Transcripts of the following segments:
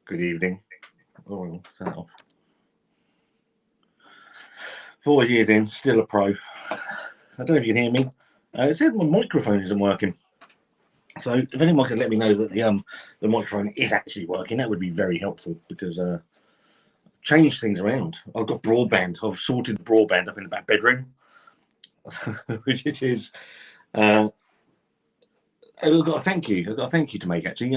Good evening. Oh, turn it off. 4 years in, still a pro. I don't know if you can hear me. It said my microphone isn't working. So if anyone could let me know that the microphone is actually working, that would be very helpful because changed things around. I've got broadband. I've sorted the broadband up in the back bedroom, which is uh, I've got a thank you. I've got a thank you to make actually.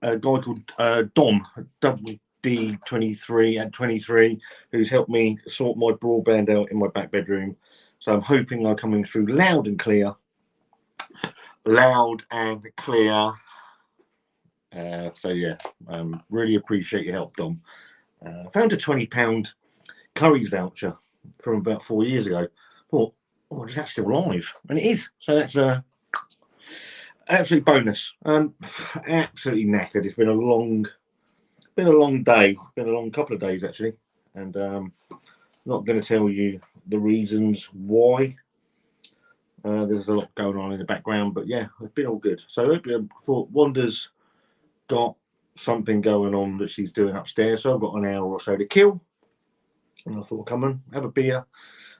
A guy called Dom WD23 at 23, who's helped me sort my broadband out in my back bedroom. So I'm hoping I'm coming through loud and clear. Loud and clear. So yeah, really appreciate your help, Dom. I found a £20 Curry's voucher from about 4 years ago. Thought, oh, is that still live? And it is. So that's absolute bonus. Absolutely knackered. It's been a long day. Been a long couple of days actually, and not going to tell you the reasons why. There's a lot going on in the background, but yeah, it's been all good. So I thought Wanda's got something going on that she's doing upstairs, so I've got an hour or so to kill. And I thought, come on, have a beer.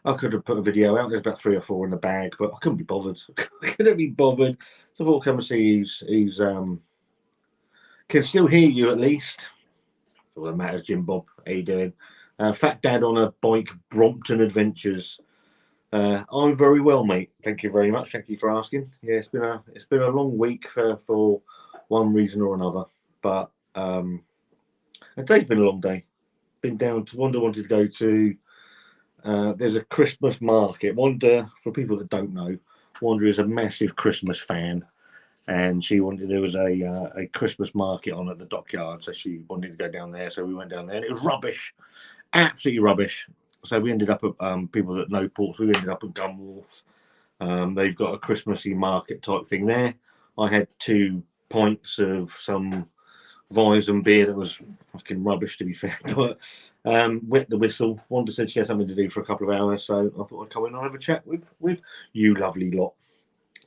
I could have put a video out. There's about 3 or 4 in the bag, but I couldn't be bothered. I couldn't be bothered. So I thought, come and see he's can still hear you at least. That's all that matters, Jim Bob. How you doing? Fat Dad on a Bike, Brompton Adventures. I'm very well, mate. Thank you very much. Thank you for asking. Yeah, it's been a long week for one reason or another, but today's been a long day. Been down to Wanda wanted to go to. There's a Christmas market. Wanda, for people that don't know, Wanda is a massive Christmas fan, and she wanted there was a Christmas market on at the dockyard, so she wanted to go down there. So we went down there, and it was rubbish, absolutely rubbish. So we ended up at people that know ports. We ended up at Gunwharf. They've got a Christmassy market type thing there. I had 2 pints of some Weizen beer that was fucking rubbish, to be fair. But wet the whistle. Wanda said she had something to do for a couple of hours, so I thought I'd come in and have a chat with you, lovely lot.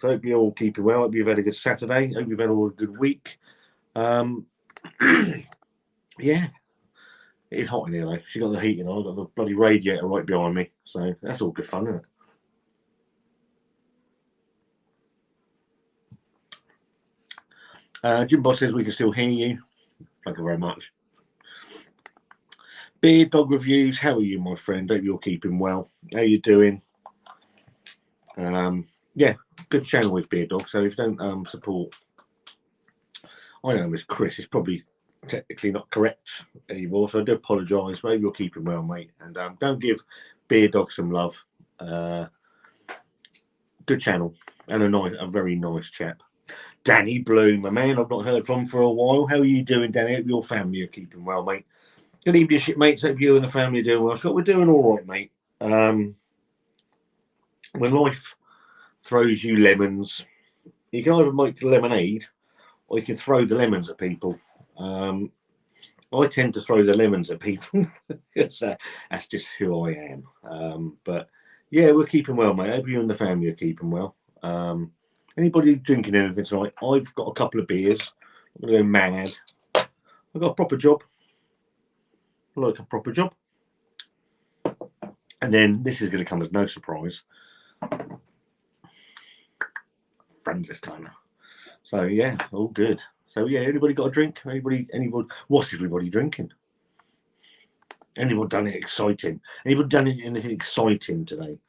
So I hope you're all keeping well. Hope you've had a good Saturday. Hope you've had all a good week. Yeah, it is hot in here though. She got the heating on. I've got the bloody radiator right behind me, so that's all good fun, isn't it? Jim Boss says we can still hear you. Thank you very much. Beard Dog Reviews, how are you, my friend? Hope you're keeping well. How you doing? Yeah, good channel with Beard Dog. So if you don't support, I know Miss Chris is probably technically not correct anymore, so I do apologise. Maybe you're keeping well, mate. And don't give Beard Dog some love. Good channel and a very nice chap. Danny Bloom, a man I've not heard from for a while. How are you doing, Danny? Hope your family are keeping well, mate. Good evening, shipmates. Hope you and the family are doing well. Scott, we're doing all right, mate. When life throws you lemons, you can either make lemonade or you can throw the lemons at people. I tend to throw the lemons at people. that's just who I am. But yeah, we're keeping well, mate. Hope you and the family are keeping well. Anybody drinking anything tonight? I've got a couple of beers. I'm going to go mad. I've got a proper job. I like a proper job. And then this is going to come as no surprise. Francis kind of. So yeah, all good. So yeah, anybody got a drink? Anybody? What's everybody drinking? Anybody done it exciting? Anybody done anything exciting today?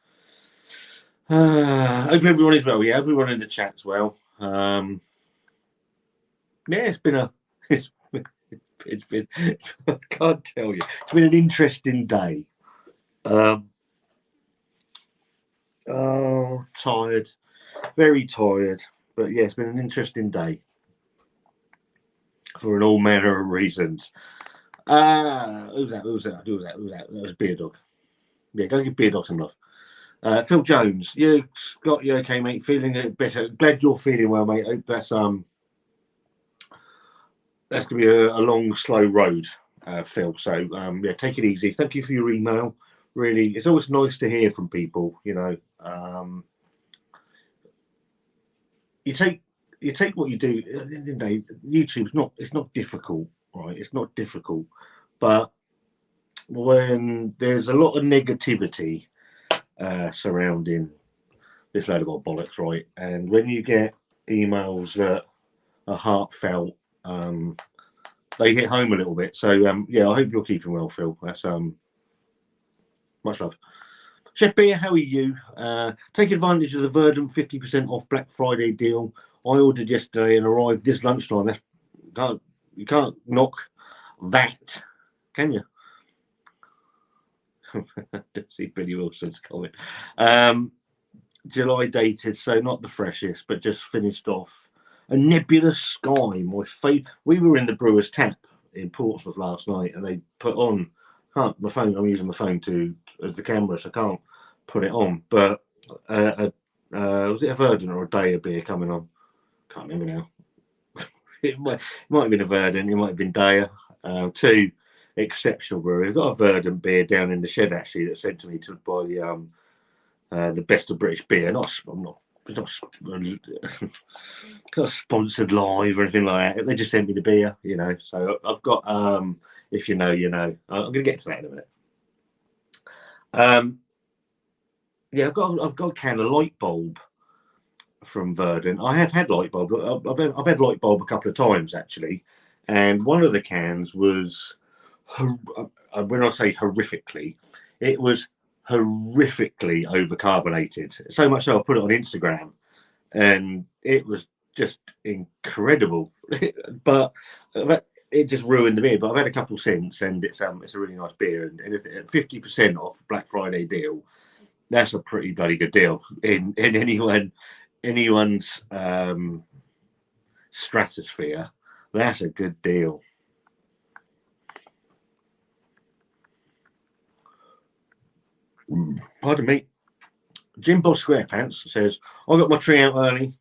Hope everyone is well. Yeah, everyone in the chat's well. Yeah, it's been it's been I can't tell you. It's been an interesting day. Oh, tired, very tired. But yeah, it's been an interesting day for an all manner of reasons. Who's that? That was Beer Dog. Yeah, go give Beer Dog some love. Phil Jones, you Scott, you okay, mate? Feeling a bit better? Glad you're feeling well, mate. Hope that's gonna be a long, slow road, Phil. So yeah, take it easy. Thank you for your email. Really, it's always nice to hear from people. You know, you take what you do. At the end of the day, YouTube's not difficult. right? It's not difficult, but when there's a lot of negativity surrounding this load of old bollocks, right? And when you get emails that are heartfelt, they hit home a little bit. So yeah, I hope you're keeping well, Phil. That's much love. Chef Beer, how are you? Take advantage of the Verdant 50% off Black Friday deal. I ordered yesterday and arrived this lunchtime. You can't knock that, can you? See Billy Wilson's comment. July dated, so not the freshest, but just finished off. A nebulous sky, my favourite. We were in the Brewers Tap in Portsmouth last night, and they put on. My phone. I'm using my phone as the camera, so I can't put it on. But was it a Verdant or a Daya beer coming on? Can't remember now. it might have been a Verdant. It might have been Daya. Two exceptional breweries. We've got a Verdant beer down in the shed actually that sent to me to buy the best of British beer. I'm not sponsored live or anything like that. They just sent me the beer, you know. So I've got if you know, you know. I'm going to get to that in a minute. Yeah, I've got a can of Light Bulb from Verdant. I have had Light Bulb. I've had Light Bulb a couple of times actually, and one of the cans was, when I say horrifically, it was horrifically overcarbonated. So much so I put it on Instagram, and it was just incredible. But it just ruined the beer. But I've had a couple since, and it's a really nice beer. And if 50% off Black Friday deal, that's a pretty bloody good deal in anyone's stratosphere. That's a good deal. Pardon me. Jim Bob Squarepants says, I got my tree out early,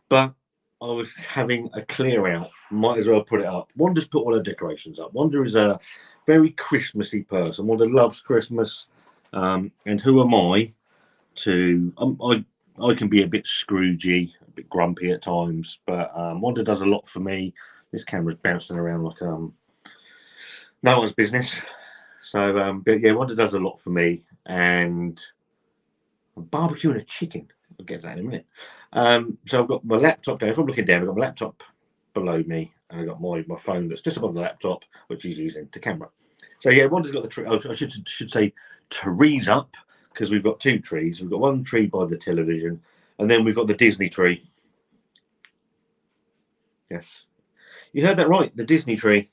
but I was having a clear out. Might as well put it up. Wanda's put all her decorations up. Wanda is a very Christmassy person. Wanda loves Christmas. And who am I to... I can be a bit Scroogey, a bit grumpy at times, but Wanda does a lot for me. This camera's bouncing around like no one's business. So, but yeah, Wanda does a lot for me, and I'm barbecuing a chicken. I'll get to that in a minute. So I've got my laptop down. If I'm looking down, I've got my laptop below me, and I've got my phone that's just above the laptop, which he's using to camera. So yeah, Wanda's got the tree. Oh, I should say trees up, because we've got two trees. We've got one tree by the television, and then we've got the Disney tree. Yes, you heard that right. The Disney tree.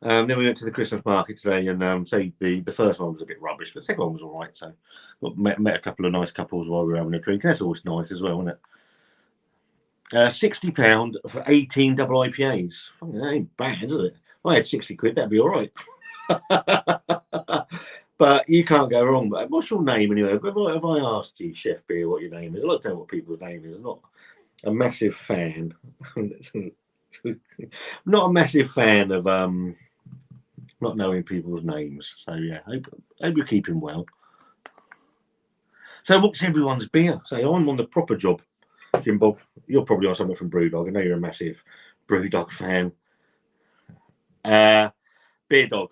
Then we went to the Christmas market today, and say the first one was a bit rubbish, but the second one was all right. So met a couple of nice couples while we were having a drink. That's always nice as well, isn't it? £60 for 18 double IPAs. That ain't bad, is it? If I had 60 quid, that'd be all right. But you can't go wrong. But what's your name anyway? Have I asked you, Chef Beer, what your name is? I like to know what people's name is. I'm not a massive fan. Not a massive fan of not knowing people's names. So yeah, hope you're keeping well. So what's everyone's beer? So I'm on the proper job, Jim Bob. You're probably on something from Brewdog. I know you're a massive Brewdog fan. Beer Dog.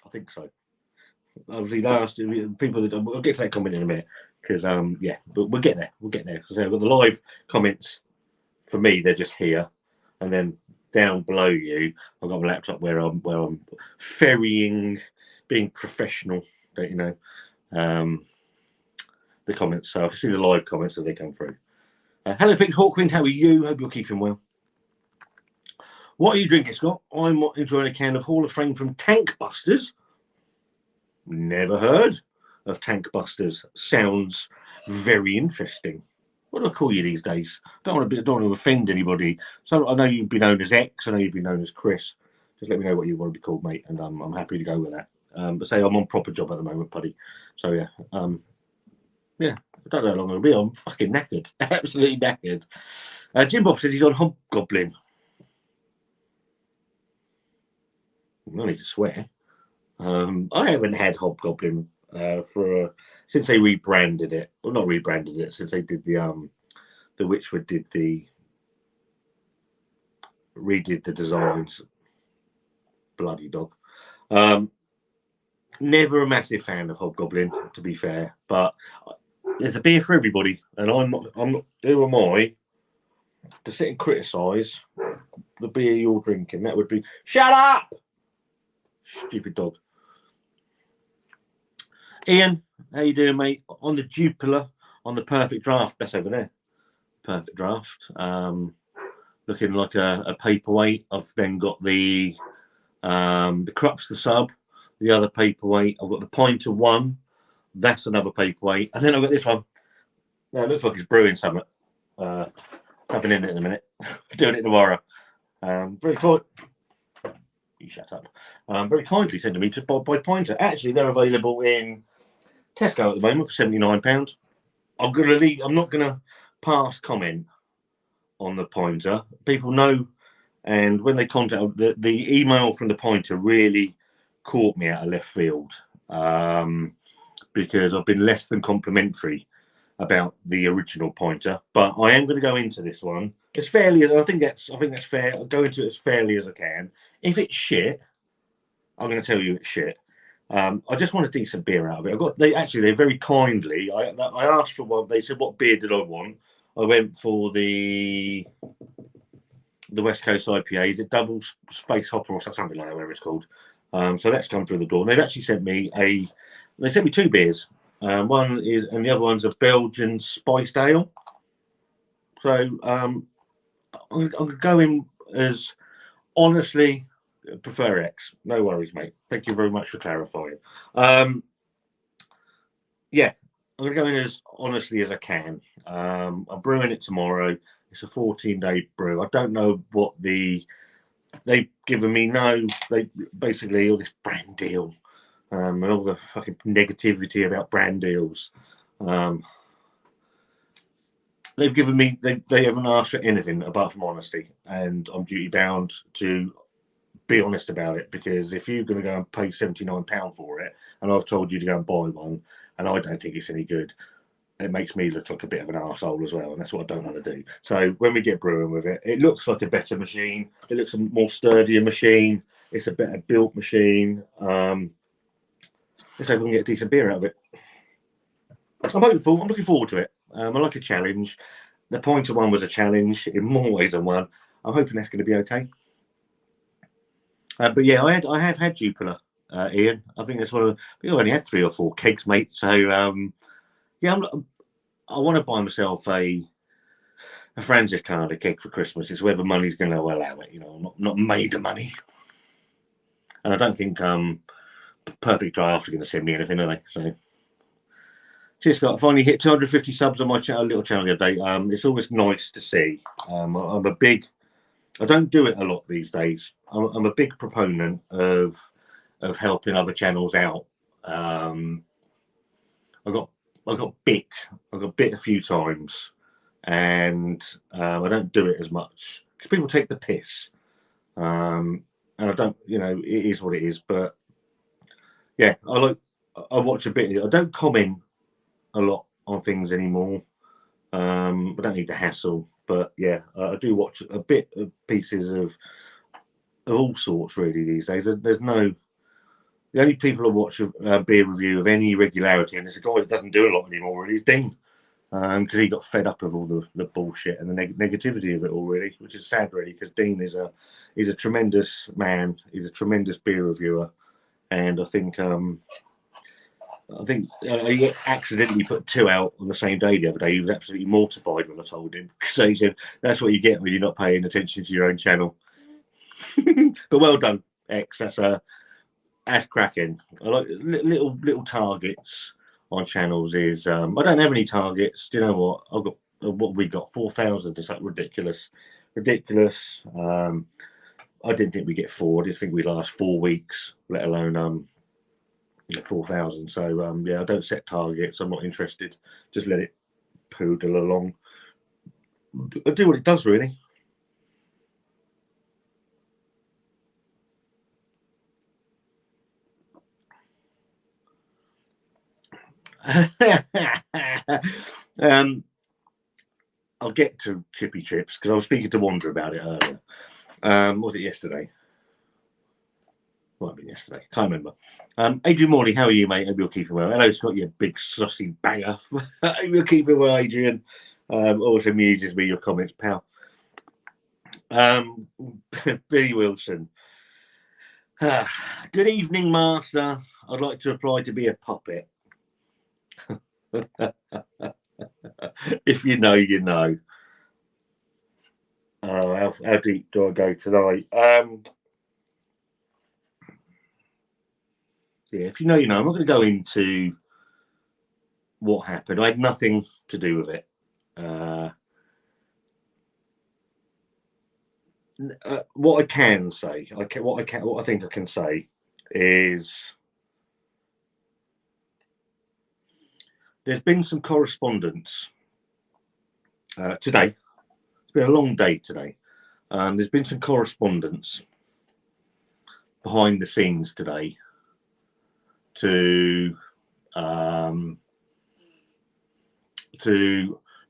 I think so. Obviously, they asked people that I'll get to that comment in a minute, because yeah, but we'll get there. We'll get there, because I've got the live comments. For me, they're just here, and then down below you, I've got my laptop where I'm ferrying, being professional. Don't you know? The comments, so I can see the live comments as they come through. Hello, Pete Hawkwind. How are you? Hope you're keeping well. What are you drinking, Scott? I'm enjoying a can of Hall of Fame from Tank Busters. Never heard of Tank Busters. Sounds very interesting. What do I call you these days? Don't want to offend anybody. So I know you'd be known as X. I know you'd be known as Chris. Just let me know what you want to be called, mate, and I'm happy to go with that. But say I'm on proper job at the moment, buddy. So yeah, yeah. I don't know how long it'll be. I'm fucking knackered, absolutely knackered. Jim Bob said he's on Hobgoblin. I need to swear. I haven't had Hobgoblin since they rebranded it. Well, not rebranded it, since they did the the Witchwood redid the designs. Bloody dog. Never a massive fan of Hobgoblin, to be fair, but there's a beer for everybody, and I'm not. Who am I to sit and criticise the beer you're drinking? That would be shut up, stupid dog. Ian, how you doing, mate? On the Jupiler, on the Perfect Draft, that's over there. Perfect Draft, looking like a paperweight. I've then got the Krups, the sub, the other paperweight. I've got the Pint of One. That's another paperweight. And then I've got this one. Now, it looks like it's brewing something. Nothing in it in a minute. Doing it tomorrow. Very cool. You shut up. Very kindly sent to me to buy Pointer. Actually, they're available in Tesco at the moment for £79. I'm not gonna pass comment on the Pointer. People know, and when they contact the email from the Pointer really caught me out of left field, because I've been less than complimentary about the original Pointer. But I am going to go into this one as fairly as I think that's fair. I'll go into it as fairly as I can. If it's shit, I'm going to tell you it's shit. I just want a decent beer out of it. They very kindly. I asked for one. They said, "What beer did I want?" I went for the West Coast IPA. Is it Double Space Hopper or something like that, whatever it's called? So that's come through the door. And they've actually sent me two beers. One is, and the other one's a Belgian spiced ale. So I'm going as honestly. Prefer X. No worries, mate. Thank you very much for clarifying. Yeah, I'm going to go in as honestly as I can. I'm brewing it tomorrow. It's a 14-day brew. I don't know what they've given me. They basically all this brand deal and all the fucking negativity about brand deals. They've given me. They haven't asked for anything apart from honesty, and I'm duty bound to be honest about it, because if you're going to go and pay £79 for it, and I've told you to go and buy one, and I don't think it's any good, it makes me look like a bit of an arsehole as well, and that's what I don't want to do. So when we get brewing with it, it looks like a better machine. It looks a more sturdier machine. It's a better built machine. Let's hope we can get a decent beer out of it. I'm looking forward to it. I like a challenge. The Pointer one was a challenge in more ways than one. I'm hoping that's going to be okay. But yeah, I have had Jupiler, Ian. I think that's I think I've only had 3 or 4 kegs, mate. So yeah, I want to buy myself a Francis Carter keg for Christmas. It's whether money's going to allow it. I'm not made of money, and I don't think Perfect Draft are going to send me anything, are they? So cheers, Scott. I finally hit 250 subs on my little channel the other day. It's always nice to see. I don't do it a lot these days. I'm a big proponent of helping other channels out. I got bit a few times, and I don't do it as much because people take the piss. And I don't, it is what it is. But yeah, I watch a bit. I don't comment a lot on things anymore. I don't need the hassle. But yeah, I do watch a bit of pieces of all sorts really these days. There's the only people I watch a beer review of any regularity, and it's a guy that doesn't do a lot anymore, really, is Dean, because he got fed up of all the bullshit and the negativity of it all, really, which is sad, really, because Dean is a tremendous man. He's a tremendous beer reviewer, and I think he accidentally put 2 out on the same day the other day. He was absolutely mortified when I told him. So he said, "That's what you get when you're not paying attention to your own channel." But well done, X. That's cracking. I like little targets on channels. I don't have any targets. Do you know what? I've got what we got 4,000. It's like ridiculous. I didn't think we'd get 4. I didn't think we'd last 4 weeks, let alone 4,000. So yeah, I don't set targets. I'm not interested. Just let it poodle along. I do what it does, really. I'll get to chippy chips because I was speaking to Wanda about it earlier. Was it yesterday? Might have been yesterday. Can't remember. Adrian Morley, how are you, mate? Hope you're keeping well. Hello, Scott, you big saucy banger. Hope you're keeping well, Adrian. Always amuses me, your comments, pal. Billy Wilson. Good evening, Master. I'd like to apply to be a puppet. If you know, you know. Oh, how deep do I go tonight? Yeah, if you know, you know. I'm not going to go into what happened. I had nothing to do with it. What I can say, what I think I can say is there's been some correspondence today. It's been a long day today. There's been some correspondence behind the scenes today to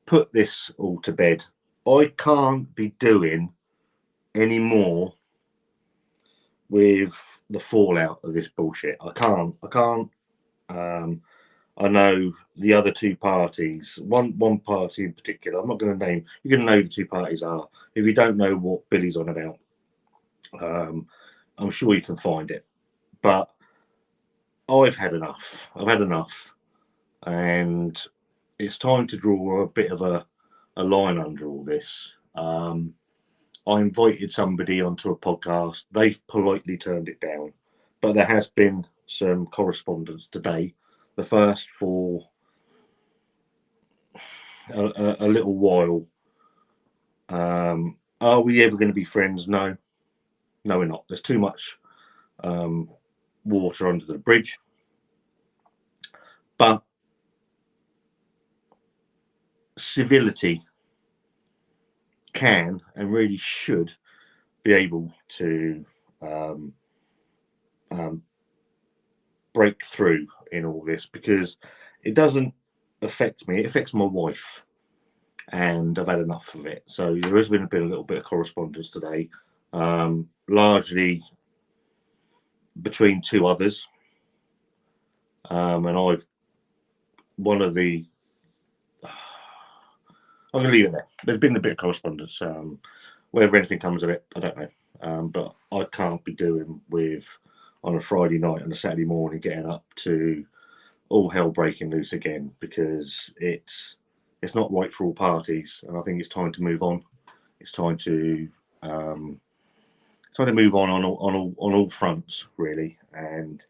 put this all to bed. I can't be doing any more with the fallout of this bullshit. I can't. I know the other two parties. One party in particular. I'm not going to name. You're going to know who the two parties are. If you don't know what Billy's on about, I'm sure you can find it. But I've had enough. I've had enough, and it's time to draw a bit of a line under all this. I invited somebody onto a podcast. They've politely turned it down, but there has been some correspondence today. The first for a little while. Are we ever going to be friends? No, we're not. There's too much water under the bridge. But civility can and really should be able to break through in all this, because it doesn't affect me. It affects my wife, and I've had enough of it. So there has been a little bit of correspondence today, largely between two others, and I'm going to leave it there. There's been a bit of correspondence. Whether anything comes of it, I don't know. But I can't be doing with on a Friday night and a Saturday morning getting up to all hell breaking loose again, because it's not right for all parties, and I think it's time to move on. It's time to move on all fronts, really, and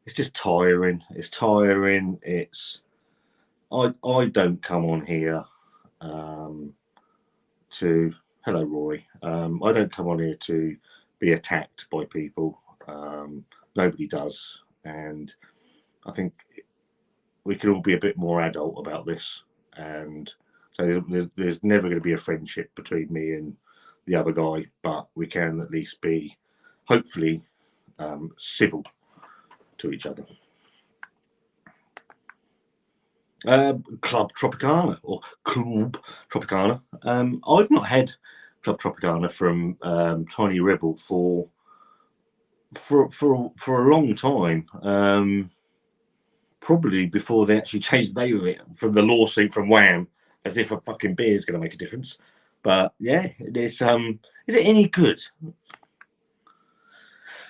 it's just tiring. It's tiring. I don't come on here to hello Rory. I don't come on here to be attacked by people. Nobody does, and I think we could all be a bit more adult about this. And so there's never going to be a friendship between me and the other guy, but we can at least be, hopefully, civil to each other. Club Tropicana or Club Tropicana. I've not had Club Tropicana from Tiny Rebel for a long time. Probably before they actually changed the name of it from the lawsuit from Wham, as if a fucking beer is going to make a difference. But yeah, is it any good?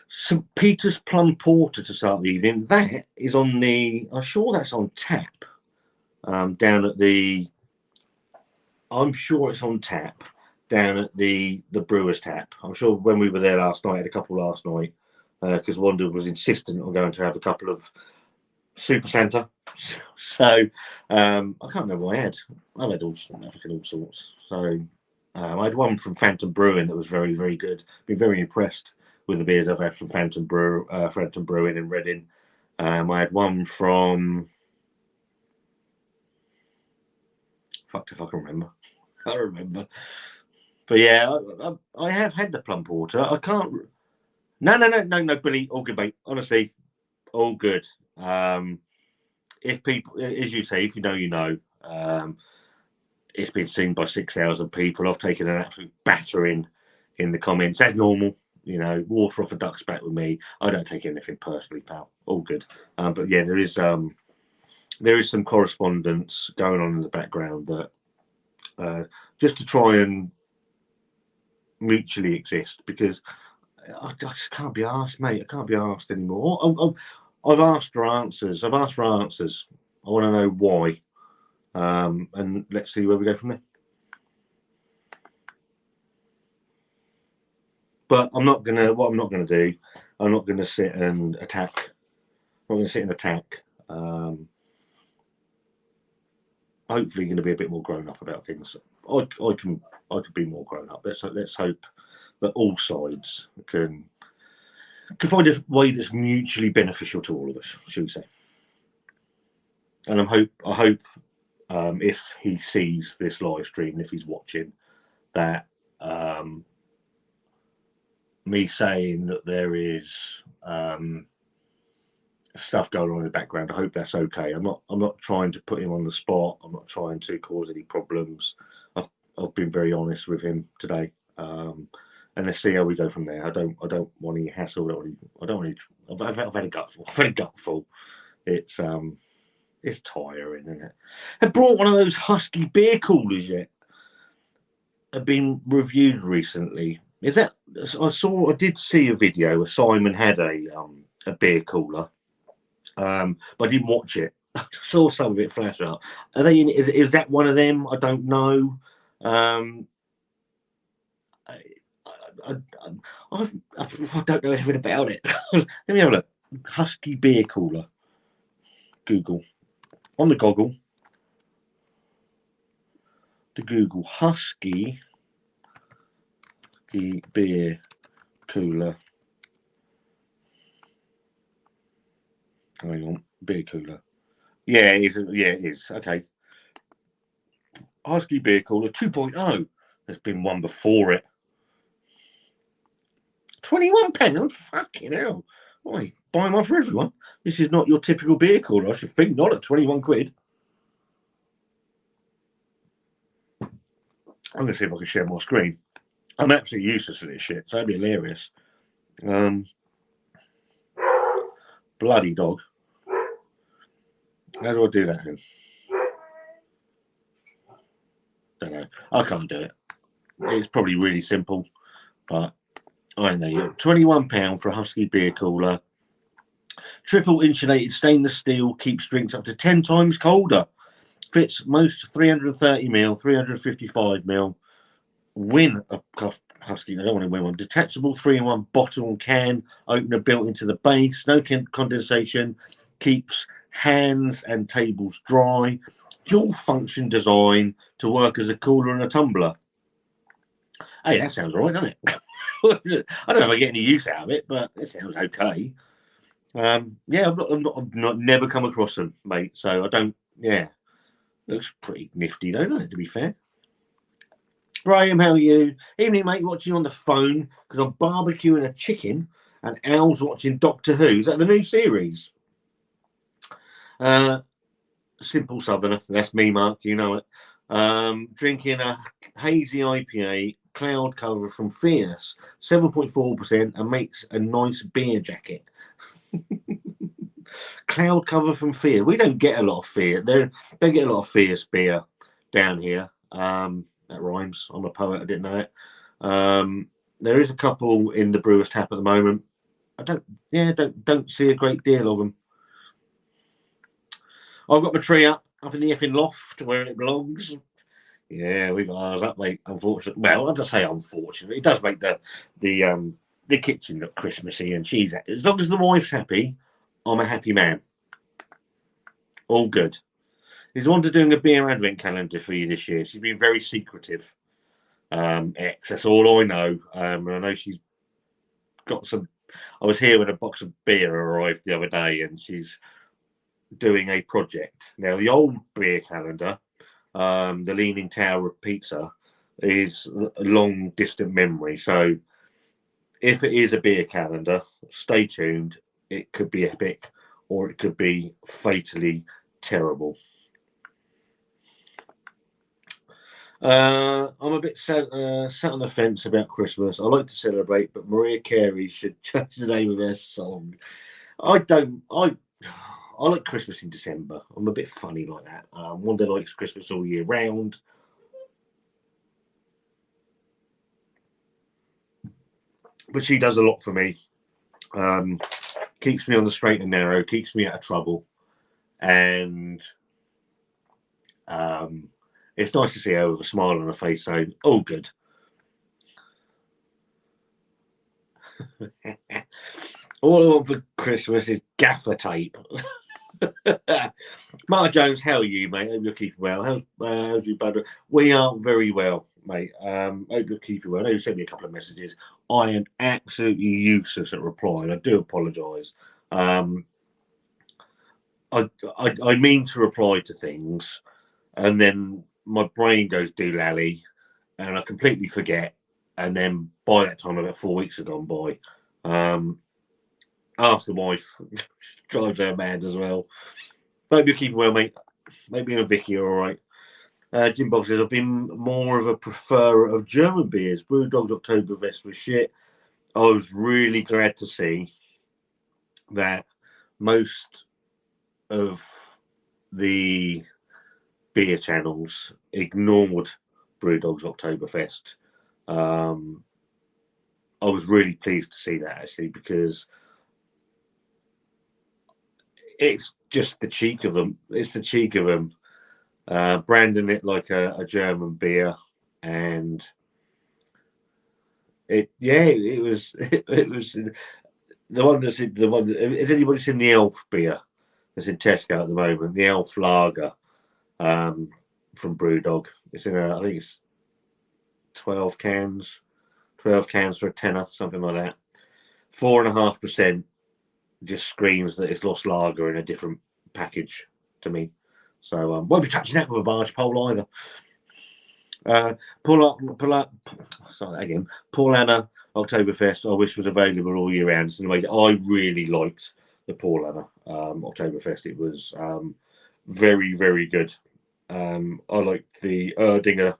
St. Peter's Plum Porter to start the evening. That is on the. I'm sure that's on tap. Down at the. I'm sure it's on tap down at the Brewers Tap. I'm sure when we were there last night, I had a couple last night, because Wanda was insistent on going to have a couple of Super Santa. So I can't remember what I had. I've had all sorts. So I had one from Phantom Brewing that was very, very good. Been very impressed with the beers I've had from Phantom Brewing in Reading. I had one from fucked if I can remember. I remember. But yeah, I have had the plum porter. I can't. No, Billy. All good, mate. Honestly, all good. If people, as you say, if you know, you know. it's been seen by 6,000 people. I've taken an absolute battering in the comments, as normal. You know, water off a duck's back with me. I don't take anything personally, pal. All good. But yeah, there is some correspondence going on in the background that just to try and mutually exist, because I just can't be asked, mate. I can't be asked anymore. I've asked for answers. I've asked for answers. I want to know why. And let's see where we go from there. But what I'm not gonna do, I'm not gonna sit and attack. I'm not gonna sit and attack. Hopefully going to be a bit more grown up about things. I could be more grown up. Let's hope that all sides can find a way that's mutually beneficial to all of us, should we say? And I hope if he sees this live stream, if he's watching, that me saying that there is stuff going on in the background, I hope that's okay. I'm not trying to put him on the spot. I'm not trying to cause any problems. I've been very honest with him today, and let's see how we go from there. I don't want any hassle. I don't want any. I've had a gutful. I've had a gutful. It's tiring, isn't it? I brought one of those Husky beer coolers yet. Have been reviewed recently. Is that? I did see a video. Simon had a beer cooler. But I didn't watch it. I saw some of it flash up. Are they in? Is that one of them? I don't know. I don't know anything about it. Let me have a look. Husky beer cooler. Google on the goggle. The Google Husky beer cooler. Hang on, beer cooler. Yeah, it is. Okay. Husky beer cooler 2.0. There's been one before it. £21. Fucking hell. Why? Buy one for everyone. This is not your typical beer cooler. I should think not at 21 quid. I'm going to see if I can share my screen. I'm absolutely useless at this shit, so that'd be hilarious. Bloody dog. How do I do that then? Don't know. I can't do it. It's probably really simple, but I know. £21 for a Husky beer cooler. Triple insulated stainless steel, keeps drinks up to 10 times colder. Fits most 330ml, 355ml. Win a Husky. I don't want to win one. Detachable 3-in-1 bottle and can opener built into the base. No condensation. Keeps hands and tables dry. Dual function design to work as a cooler and a tumbler. Hey, that sounds all right, doesn't it? I don't know if I get any use out of it, but it sounds okay. Yeah, I've not never come across them, mate. So I don't. Yeah, looks pretty nifty though, doesn't it? To be fair. Graham, how are you? Evening, mate. Watching on the phone because I'm barbecuing a chicken, and Al's watching Doctor Who. Is that the new series? Simple Southerner. That's me, Mark. You know it. Drinking a hazy IPA, cloud cover from Fierce, 7.4%, and makes a nice beer jacket. Cloud cover from Fear. We don't get a lot of Fear. They don't get a lot of Fierce beer down here. That rhymes. I'm a poet. I didn't know it. There is a couple in the brewer's tap at the moment. I don't see a great deal of them. I've got my tree up in the effing loft where it belongs. Yeah, we got ours up, mate. Unfortunately, well, I'll just say unfortunately. It does make the kitchen look Christmassy, and she's as long as the wife's happy, I'm a happy man. All good. He's wanted doing a beer advent calendar for you this year. She's been very secretive. That's all I know. And I know she's got some. I was here when a box of beer arrived the other day, and she's doing a project. Now, the old beer calendar, the Leaning Tower of Pizza, is a long distant memory. So if it is a beer calendar, stay tuned. It could be epic or it could be fatally terrible. I'm a bit sat on the fence about Christmas. I like to celebrate, but Mariah Carey should change the name of her song. I don't. I like Christmas in December. I'm a bit funny like that. Wanda likes Christmas all year round. But she does a lot for me. Keeps me on the straight and narrow, keeps me out of trouble. And it's nice to see her with a smile on her face saying, "Oh, good." All I want for Christmas is gaffer tape. Mark Jones, how are you, mate? Hope you're keeping well. How's you, brother? We are very well, mate. Hope you're keeping well. I know you sent me a couple of messages. I am absolutely useless at replying. I do apologise. I mean to reply to things, and then my brain goes doolally, and I completely forget. And then by that time, about 4 weeks have gone by. Ask the wife, drives her mad as well. Hope you're keeping well, mate. Maybe and Vicky are all right. Jim Boggs says, I've been more of a preferrer of German beers. Brewdog's Oktoberfest was shit. I was really glad to see that most of the beer channels ignored Brewdog's Oktoberfest. I was really pleased to see that, actually, because it's just the cheek of them. It's the cheek of them. Branding it like a German beer, and it was it was the one that's in, the one that, has anybody seen the Elf beer that's in Tesco at the moment, the Elf Lager from Brewdog? It's in I think it's 12 cans for a tenner, something like that. 4.5% just screams that it's lost lager in a different package to me. So won't be touching that with a barge pole either. Paul Anna Oktoberfest, I wish was available all year round. So I really liked the Paul Anna Oktoberfest. It was very, very good. I liked the Erdinger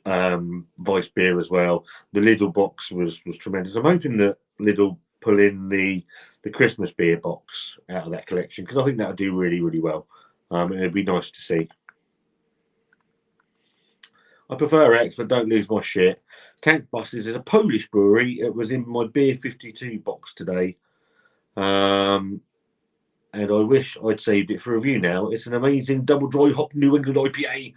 Vice beer as well. The Lidl box was tremendous. I'm hoping that Lidl pull in the Christmas beer box out of that collection, because I think that would do really, really well. And it'd be nice to see. I prefer X, but don't lose my shit. Tank Busters is a Polish brewery. It was in my Beer 52 box today. And I wish I'd saved it for review now. It's an amazing double dry hop New England IPA.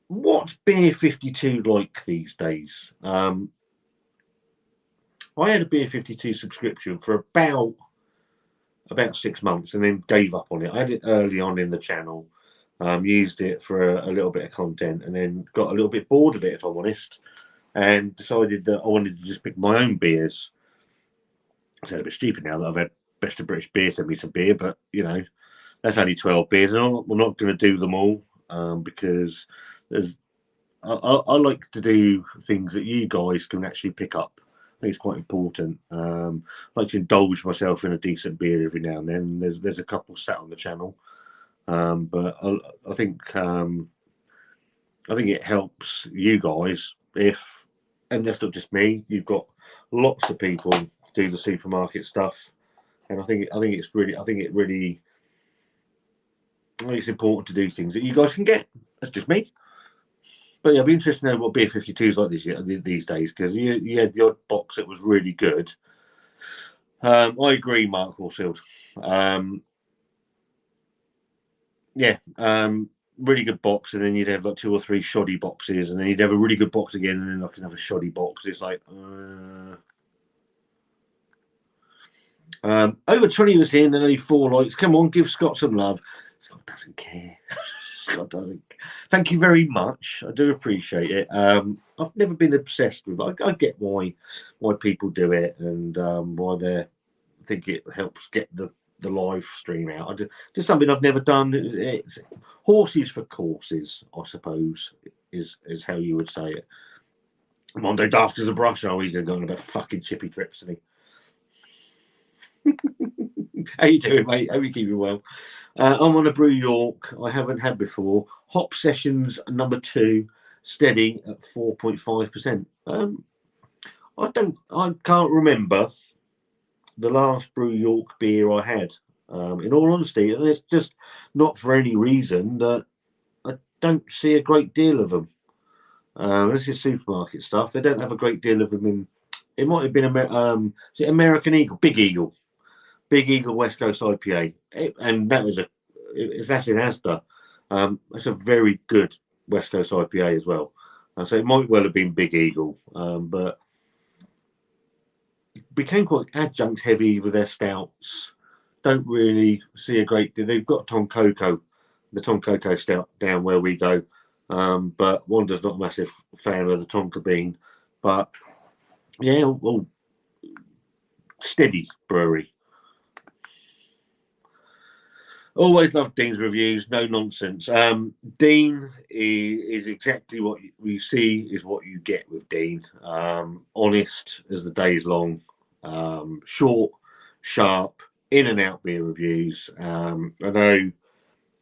What's Beer 52 like these days? I had a Beer 52 subscription for about 6 months and then gave up on it. I had it early on in the channel, used it for a little bit of content, and then got a little bit bored of it, if I'm honest, and decided that I wanted to just pick my own beers. I sound a bit stupid now that I've had Best of British Beer send me some beer, but that's only 12 beers, and we're not going to do them all, because I like to do things that you guys can actually pick up. I think it's quite important. I like to indulge myself in a decent beer every now and then. There's a couple sat on the channel, but I think it helps you guys if, and that's not just me. You've got lots of people do the supermarket stuff, and I think it's important to do things that you guys can get. That's just me. But yeah, I'd be interested to know what Beer 52 is like these days, because you had the odd box that was really good. I agree, Mark Horsfield. Really good box, and then you'd have like 2 or 3 shoddy boxes, and then you'd have a really good box again, and then like another shoddy box. It's like over 20 was in, and only 4 likes. Come on, give Scott some love. Scott doesn't care. Scott doesn't. Thank you very much. I do appreciate it. I've never been obsessed with it. I get why people do it, and why they think it helps get the live stream out. Just something I've never done. It's horses for courses, I suppose, is how you would say it. Mondo daft as a brush. Oh, he's going to go on about fucking chippy trips, isn't he? How you doing, mate? Hope you keeping well. I'm on a Brew York I haven't had before. Hop Sessions number 2, steady at 4.5%. I can't remember the last Brew York beer I had. In all honesty, and it's just not for any reason that I don't see a great deal of them. This is supermarket stuff. They don't have a great deal of them in. It might have been is it American Eagle, Big Eagle West Coast IPA, and that was that's in Asda. It's a very good West Coast IPA as well. So it might well have been Big Eagle, but became quite adjunct heavy with their stouts. Don't really see a great deal. They've got Tom Coco, the Tom Coco stout down where we go, but Wanda's not a massive fan of the Tonka bean. But yeah, well, steady brewery. Always love Dean's reviews, no nonsense. Dean is exactly what we see is what you get with Dean. Honest as the day's long, short, sharp, in and out beer reviews. I know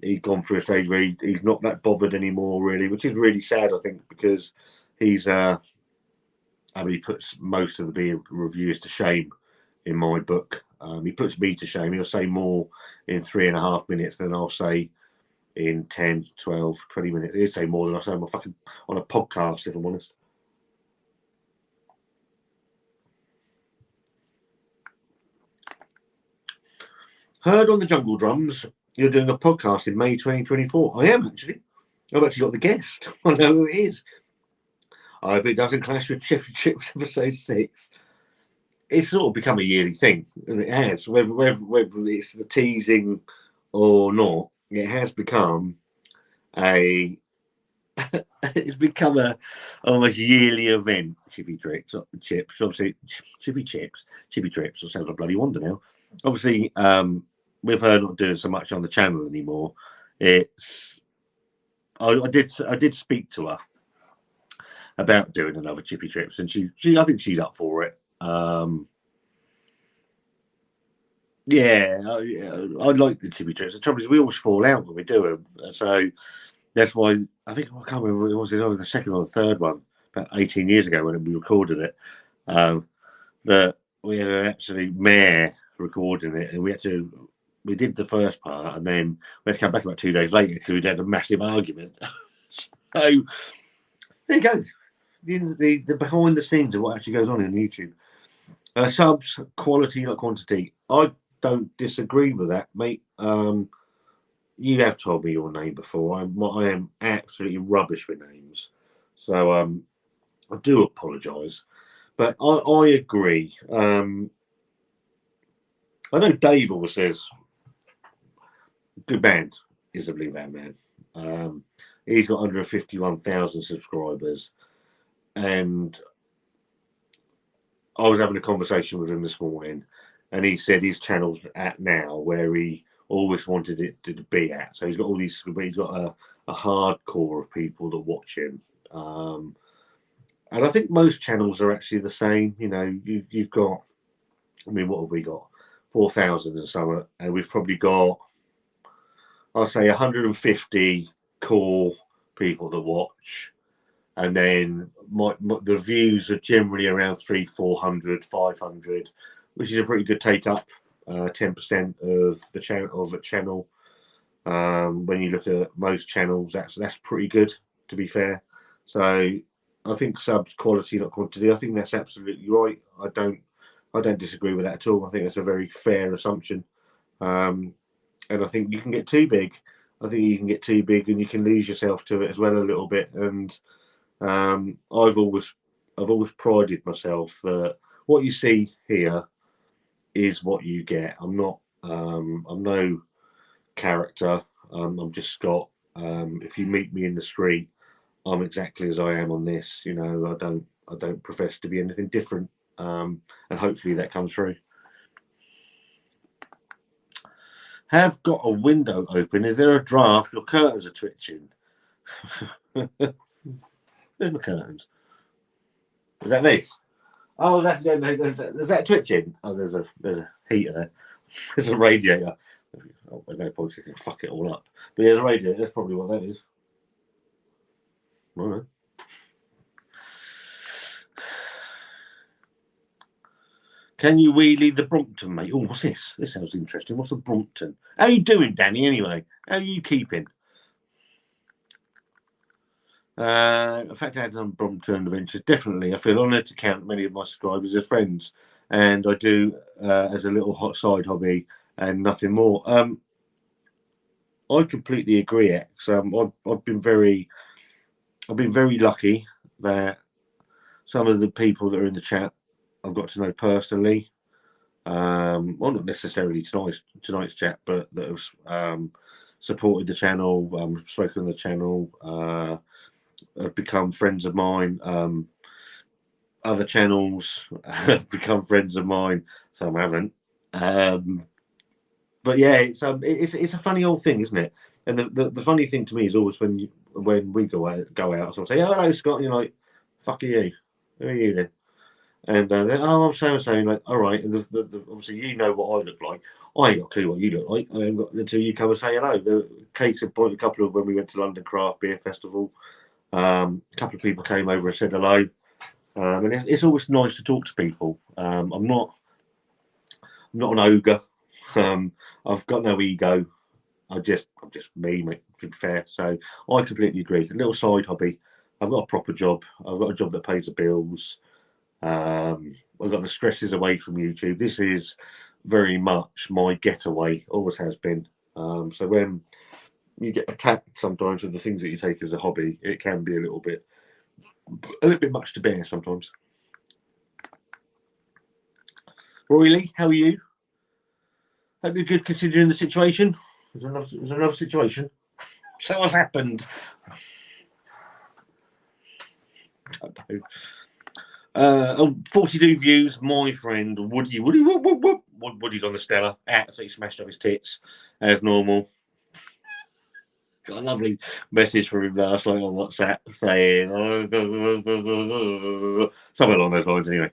he's gone through a stage where he's not that bothered anymore, really, which is really sad, I think, because he's, he puts most of the beer reviews to shame in my book. He puts me to shame. He'll say more in 3.5 minutes than I'll say in 10, 12, 20 minutes. He'll say more than I say on a podcast, if I'm honest. Heard on the Jungle Drums, you're doing a podcast in May 2024. I am actually. I've actually got the guest. I know who it is. I hope it doesn't clash with Chippy Chips episode 6. It's sort of become a yearly thing, and it has. Whether it's the teasing or not, it has become a it's become a almost yearly event. Chippy Trips, Chips, obviously Chippy Chips, Chippy Trips. It sounds like bloody wonder now. Obviously, with her not doing so much on the channel anymore, it's I did speak to her about doing another Chippy Trips, and she I think she's up for it. Yeah, I like the Chippy Trips. The trouble is, we always fall out when we do them, so that's why I think I can't remember. It was either the second or the third one about 18 years ago when we recorded it. That we had an absolute mare recording it, and we did the first part, and then we had to come back about 2 days later because we'd had a massive argument. So there you go. The behind the scenes of what actually goes on in YouTube. Subs, quality, not quantity. I don't disagree with that, mate. You have told me your name before. I am absolutely rubbish with names. So I do apologise. But I agree. I know Dave always says, good band is a Blue Van Man. He's got under 51,000 subscribers. And I was having a conversation with him this morning, and he said his channel's at now where he always wanted it to be at. So he's got all these, he's got a hardcore of people that watch him. And I think most channels are actually the same. You know, you've got, I mean, what have we got? 4,000 and some, and we've probably got, I'll say 150 core people that watch. And then the views are generally around 300, 400, 500, which is a pretty good take up. 10% of the channel. When you look at most channels, that's pretty good, to be fair. So I think subs quality, not quantity. I think that's absolutely right. I don't disagree with that at all. I think that's a very fair assumption. And I think you can get too big. I think you can get too big, and you can lose yourself to it as well a little bit. And I've always prided myself that what you see here is what you get. I'm no character. I'm just Scott. If you meet me in the street, I'm exactly as I am on this. You know, I don't profess to be anything different. And hopefully that comes through. Have got a window open. Is there a draft? Your curtains are twitching. There's my curtains. Is that this? Oh, there's that twitching. Oh, there's a heater there. There's a radiator. Oh, there's no point. You can fuck it all up. But yeah, the radiator. That's probably what that is. All right. Can you wheelie the Brompton, mate? Oh, what's this? This sounds interesting. What's the Brompton? How you doing, Danny, anyway? How are you keeping? In fact, I had some Brompton adventures. Definitely. I feel honoured to count many of my subscribers as friends. And I do as a little hot side hobby and nothing more. I completely agree, X. I've been very lucky that some of the people that are in the chat I've got to know personally. Well, not necessarily tonight's chat, but that have supported the channel, spoken on the channel, have become friends of mine. Other channels have become friends of mine. Some haven't. But yeah, it's a funny old thing, isn't it? And the funny thing to me is always when we go out, so I say, "Oh, hello, Scott," and you're like, "Fuck are you? Who are you then?" And oh, I'm so and so. Like, all right. And obviously, you know what I look like. I ain't got a clue what you look like. I haven't got until you come and say hello. The case in point, a couple of when we went to London Craft Beer Festival, a couple of people came over and said hello. And it's always nice to talk to people. I'm not an ogre. I've got no ego. I'm just me, mate, to be fair. So I completely agree. A little side hobby. I've got a proper job. I've got a job that pays the bills. I've got the stresses away from YouTube. This is very much my getaway, always has been. So when you get attacked sometimes with the things that you take as a hobby, it can be a little bit much to bear sometimes. Roy, how are you? Hope you're good considering the situation. There's another situation. So what's happened? I don't know. 42 views. My friend Woody's on the Stella. Absolutely smashed off his tits as normal. Got a lovely message from him last night on WhatsApp saying something along those lines. Anyway,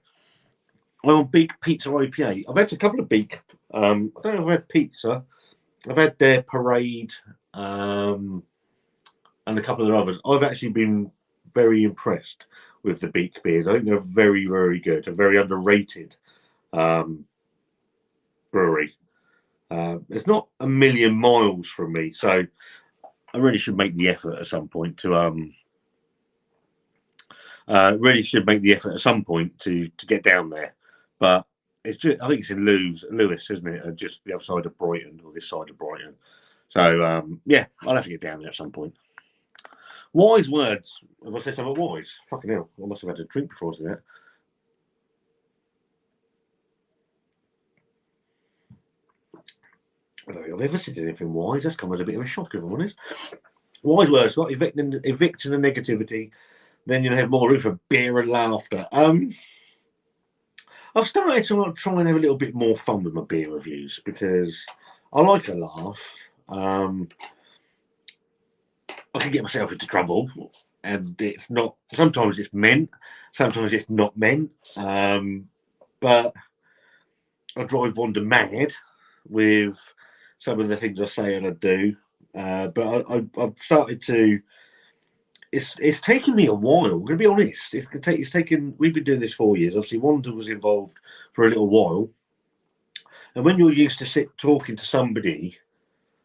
I'm on Beak Pizza IPA. I've had a couple of Beak. I don't know if I've had pizza. I've had their Parade and a couple of others. I've actually been very impressed with the Beak beers. I think they're very, very good. A very underrated brewery. It's not a million miles from me, so I really should make the effort at some point to get down there. But it's just, I think it's in Lewis, isn't it? Just the other side of Brighton, or this side of Brighton. So yeah, I'll have to get down there at some point. Wise words. Have I said something wise? Fucking hell, I must have had a drink before I said that. I don't think I've ever said anything wise. That's come as a bit of a shock, if I'm honest. Wise words, Scott. Evicting the negativity, then you'll have more room for beer and laughter. I've started to try and have a little bit more fun with my beer reviews because I like a laugh. I can get myself into trouble, and it's not. Sometimes it's meant, sometimes it's not meant. But I drive Wanda mad with some of the things I say and I do. But I've started to. It's taken me a while. I'm going to be honest. It's taken. We've been doing this 4 years. Obviously, Wanda was involved for a little while, and when you're used to sit talking to somebody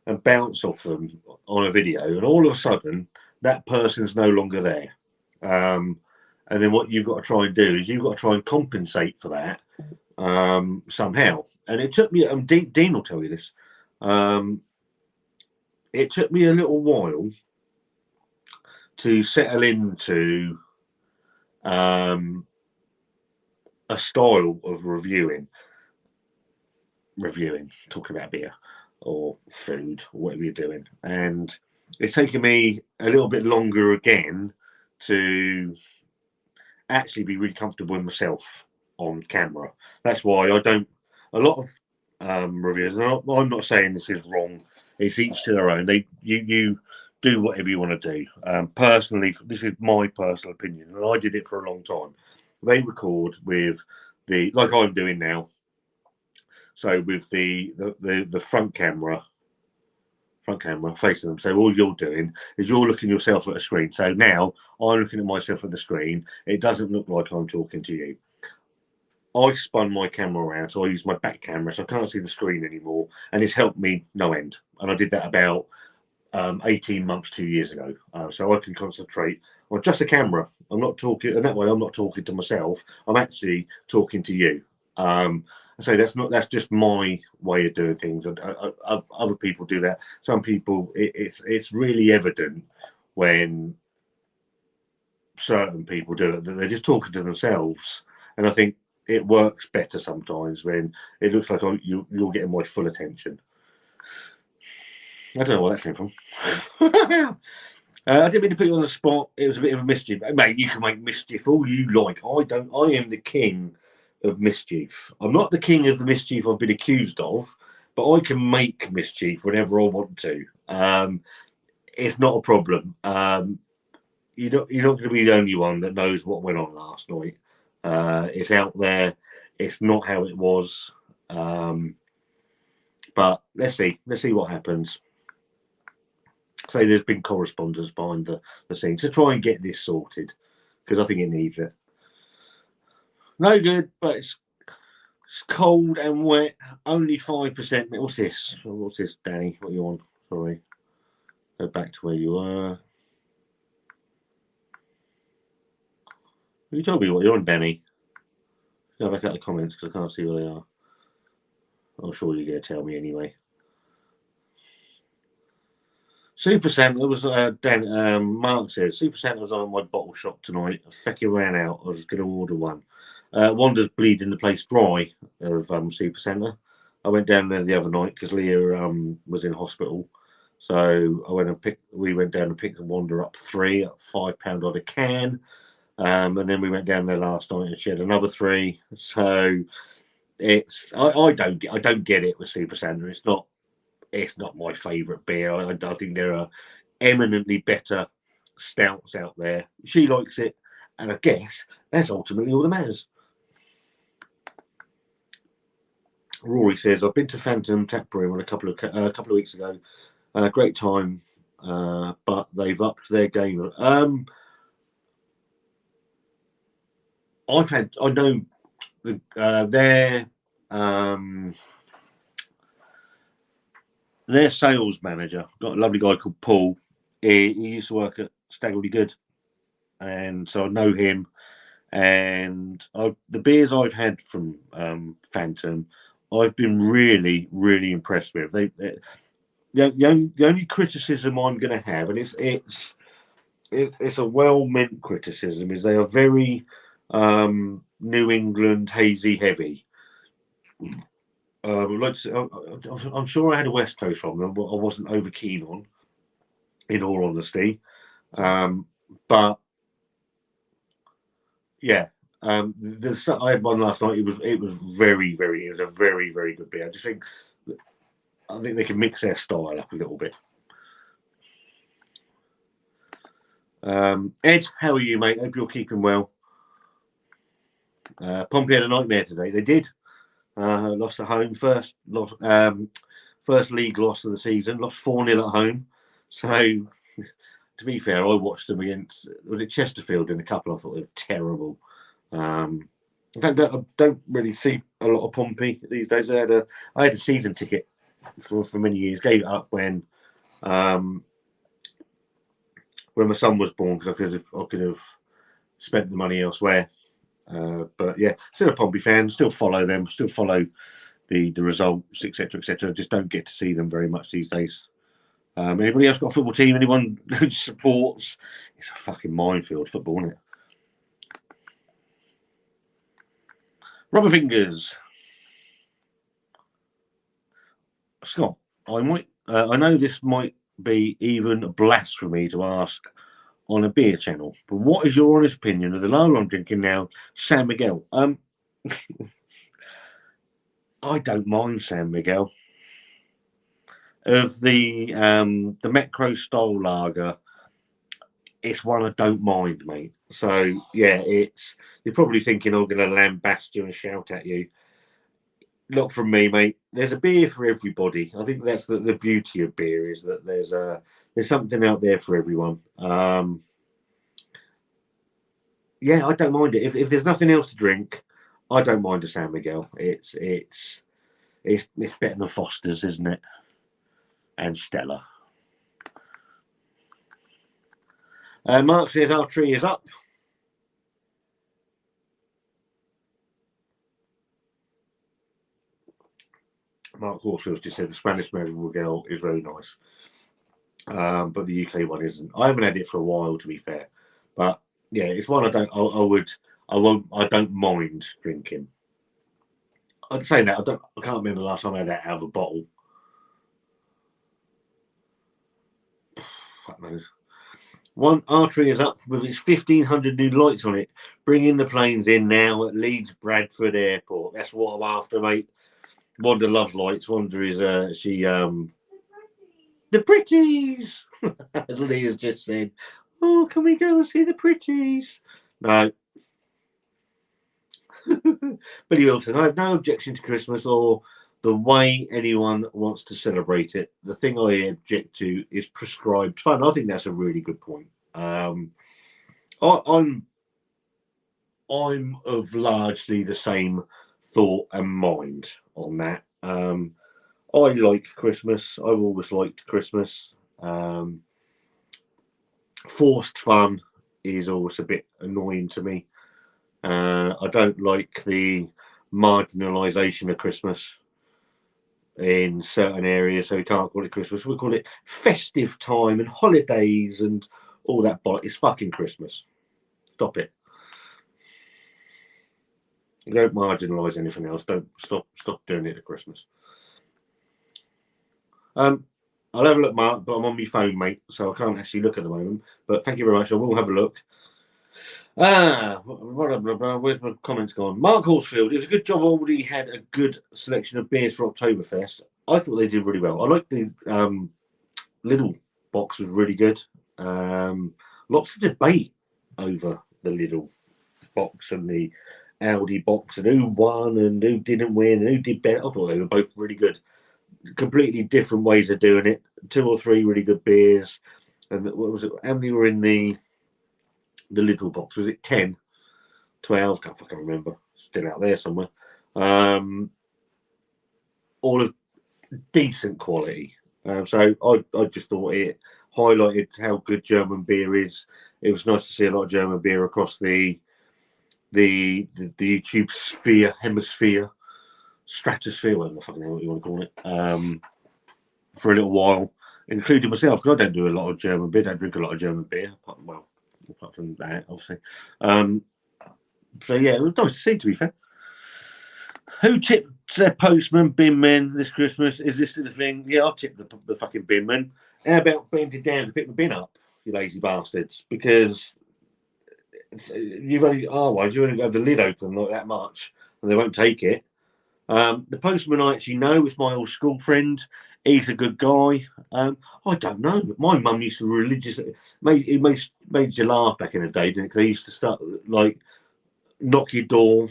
and bounce off them on a video, and all of a sudden that person's no longer there, and then what you've got to try and do is you've got to try and compensate for that somehow. And it took me. Dean will tell you this. It took me a little while to settle into a style of reviewing, talking about beer or food or whatever you're doing. And it's taken me a little bit longer again to actually be really comfortable with myself on camera. That's why I don't, a lot of reviewers, I'm not saying this is wrong, it's each to their own. You do whatever you want to do. Personally, this is my personal opinion, and I did it for a long time. they record with like I'm doing now. So with the front camera facing them. So all you're doing is you're looking yourself at a screen. So now I'm looking at myself at the screen. It doesn't look like I'm talking to you. I spun my camera around, so I use my back camera, so I can't see the screen anymore, and it's helped me no end. And I did that about 18 months, 2 years ago, so I can concentrate on just a camera. I'm not talking, and that way I'm not talking to myself. I'm actually talking to you. So that's just my way of doing things. Other people do that. Some people, it's really evident when certain people do it that they're just talking to themselves, and I think it works better sometimes when it looks like you're getting my full attention. I don't know where that came from. I didn't mean to put you on the spot. It was a bit of a mischief. Mate, you can make mischief all you like. I don't. I am the king of mischief. I'm not the king of the mischief I've been accused of, but I can make mischief whenever I want to. It's not a problem. You're not going to be the only one that knows what went on last night. It's out there. It's not how it was. But let's see what happens. So there's been correspondence behind the scenes to try and get this sorted, because I think it needs it. No good, but it's cold and wet. Only 5%. What's this? What's this, Danny? What are you on? Sorry. Go back to where you were. You told me what you're on, Danny. Go back out the comments because I can't see where they are. I'm sure you're going to tell me anyway. Super Santa was Mark says Super Santa was on my bottle shop tonight. A fecky ran out. I was going to order one. Wanda's bleeding the place dry of Super Santa. I went down there the other night because Leah was in hospital, so we went down and picked Wanda up 3 at £5 odd a can, and then we went down there last night and she had another 3. So I don't get it with Super Santa. It's not my favourite beer. I think there are eminently better stouts out there. She likes it, and I guess that's ultimately all that matters. Rory says, I've been to Phantom Tap Room a couple of weeks ago. Great time, but they've upped their game. I know their sales manager, got a lovely guy called Paul. He used to work at Staggerly Good, and so I know him. And the beers I've had from Phantom, I've been really, really impressed with. The only criticism I'm going to have, and it's a well-meant criticism, is they are very New England hazy heavy. I'm sure I had a West Coast from them, but I wasn't over keen on, in all honesty. But yeah, I had one last night. It was a very, very good beer. I think they can mix their style up a little bit. Ed, how are you, mate? Hope you're keeping well. Pompey had a nightmare today. They did. Lost at home, first league loss of the season. Lost 4-0 at home. So, to be fair, I watched them against Chesterfield in a couple. I thought they were terrible. I don't really see a lot of Pompey these days. I had a season ticket for many years. Gave it up when my son was born because I could have spent the money elsewhere. But yeah, still a Pompey fan. Still follow them. Still follow the results, etc., etc. Just don't get to see them very much these days. Anybody else got a football team? Anyone who supports? It's a fucking minefield, football, isn't it? Rubber fingers. Scott, I know this might be even blasphemy to ask on a beer channel, but what is your honest opinion of the lager I'm drinking now, San Miguel? I don't mind San Miguel. Of the Metro style lager, it's one I don't mind, mate. So yeah, you're probably thinking I'm going to lambast you and shout at you. Not from me, mate. There's a beer for everybody. I think that's the beauty of beer, is that there's something out there for everyone. Yeah, I don't mind it. If there's nothing else to drink, I don't mind a San Miguel. It's better than Foster's, isn't it? And Stella. Mark says our tree is up. Mark Horsfield just said the Spanish Miguel is very nice, but the UK one isn't. I haven't had it for a while, to be fair, but yeah, it's one I don't mind drinking. I'd say that I can't remember the last time I had that out of a bottle. Fuck knows. One artery is up with its 1,500 new lights on it, bringing the planes in now at Leeds Bradford Airport. That's what I'm after, mate. Wanda loves lights. Wanda is the pretties. As Leah's just said, oh, can we go and see the pretties? No. Billy Wilson, I have no objection to Christmas or the way anyone wants to celebrate it. The thing I object to is prescribed fun. I think that's a really good point. I'm of largely the same thought and mind on that. I like Christmas. I've always liked Christmas. Forced fun is always a bit annoying to me. I don't like the marginalisation of Christmas in certain areas, so we can't call it Christmas. We call it festive time and holidays and all that. But it's fucking Christmas. Stop it. Don't marginalise anything else. Don't stop doing it at Christmas. I'll have a look, Mark, but I'm on my phone, mate, so I can't actually look at the moment. But thank you very much. I will have a look. Where's my comments gone? Mark Horsfield, it was a good job. Already had a good selection of beers for Oktoberfest. I thought they did really well. I like the Lidl box, was really good. Lots of debate over the Lidl box and the Aldi box and who won and who didn't win and who did better. I thought they were both really good. Completely different ways of doing it. 2 or 3 really good beers. And what was it? How many were in the Lidl box? Was it 10? 12? Can't fucking remember. Still out there somewhere. All of decent quality. So I just thought it highlighted how good German beer is. It was nice to see a lot of German beer across the YouTube hemisphere, stratosphere, whatever the fucking hell you want to call it, for a little while, including myself, because I don't do a lot of German beer, don't drink a lot of German beer, apart from that, obviously. So yeah, it was nice to see, to be fair. Who tipped their postman, bin men this Christmas? Is this the thing? Yeah, I tipped the fucking bin men. How about bending down to pick the bin up, you lazy bastards? Because you've only got the lid open like that much, and they won't take it. The postman I actually know is my old school friend. He's a good guy. I don't know. My mum used to religiously made you laugh back in the day, didn't it? Because they used to start like knock your door,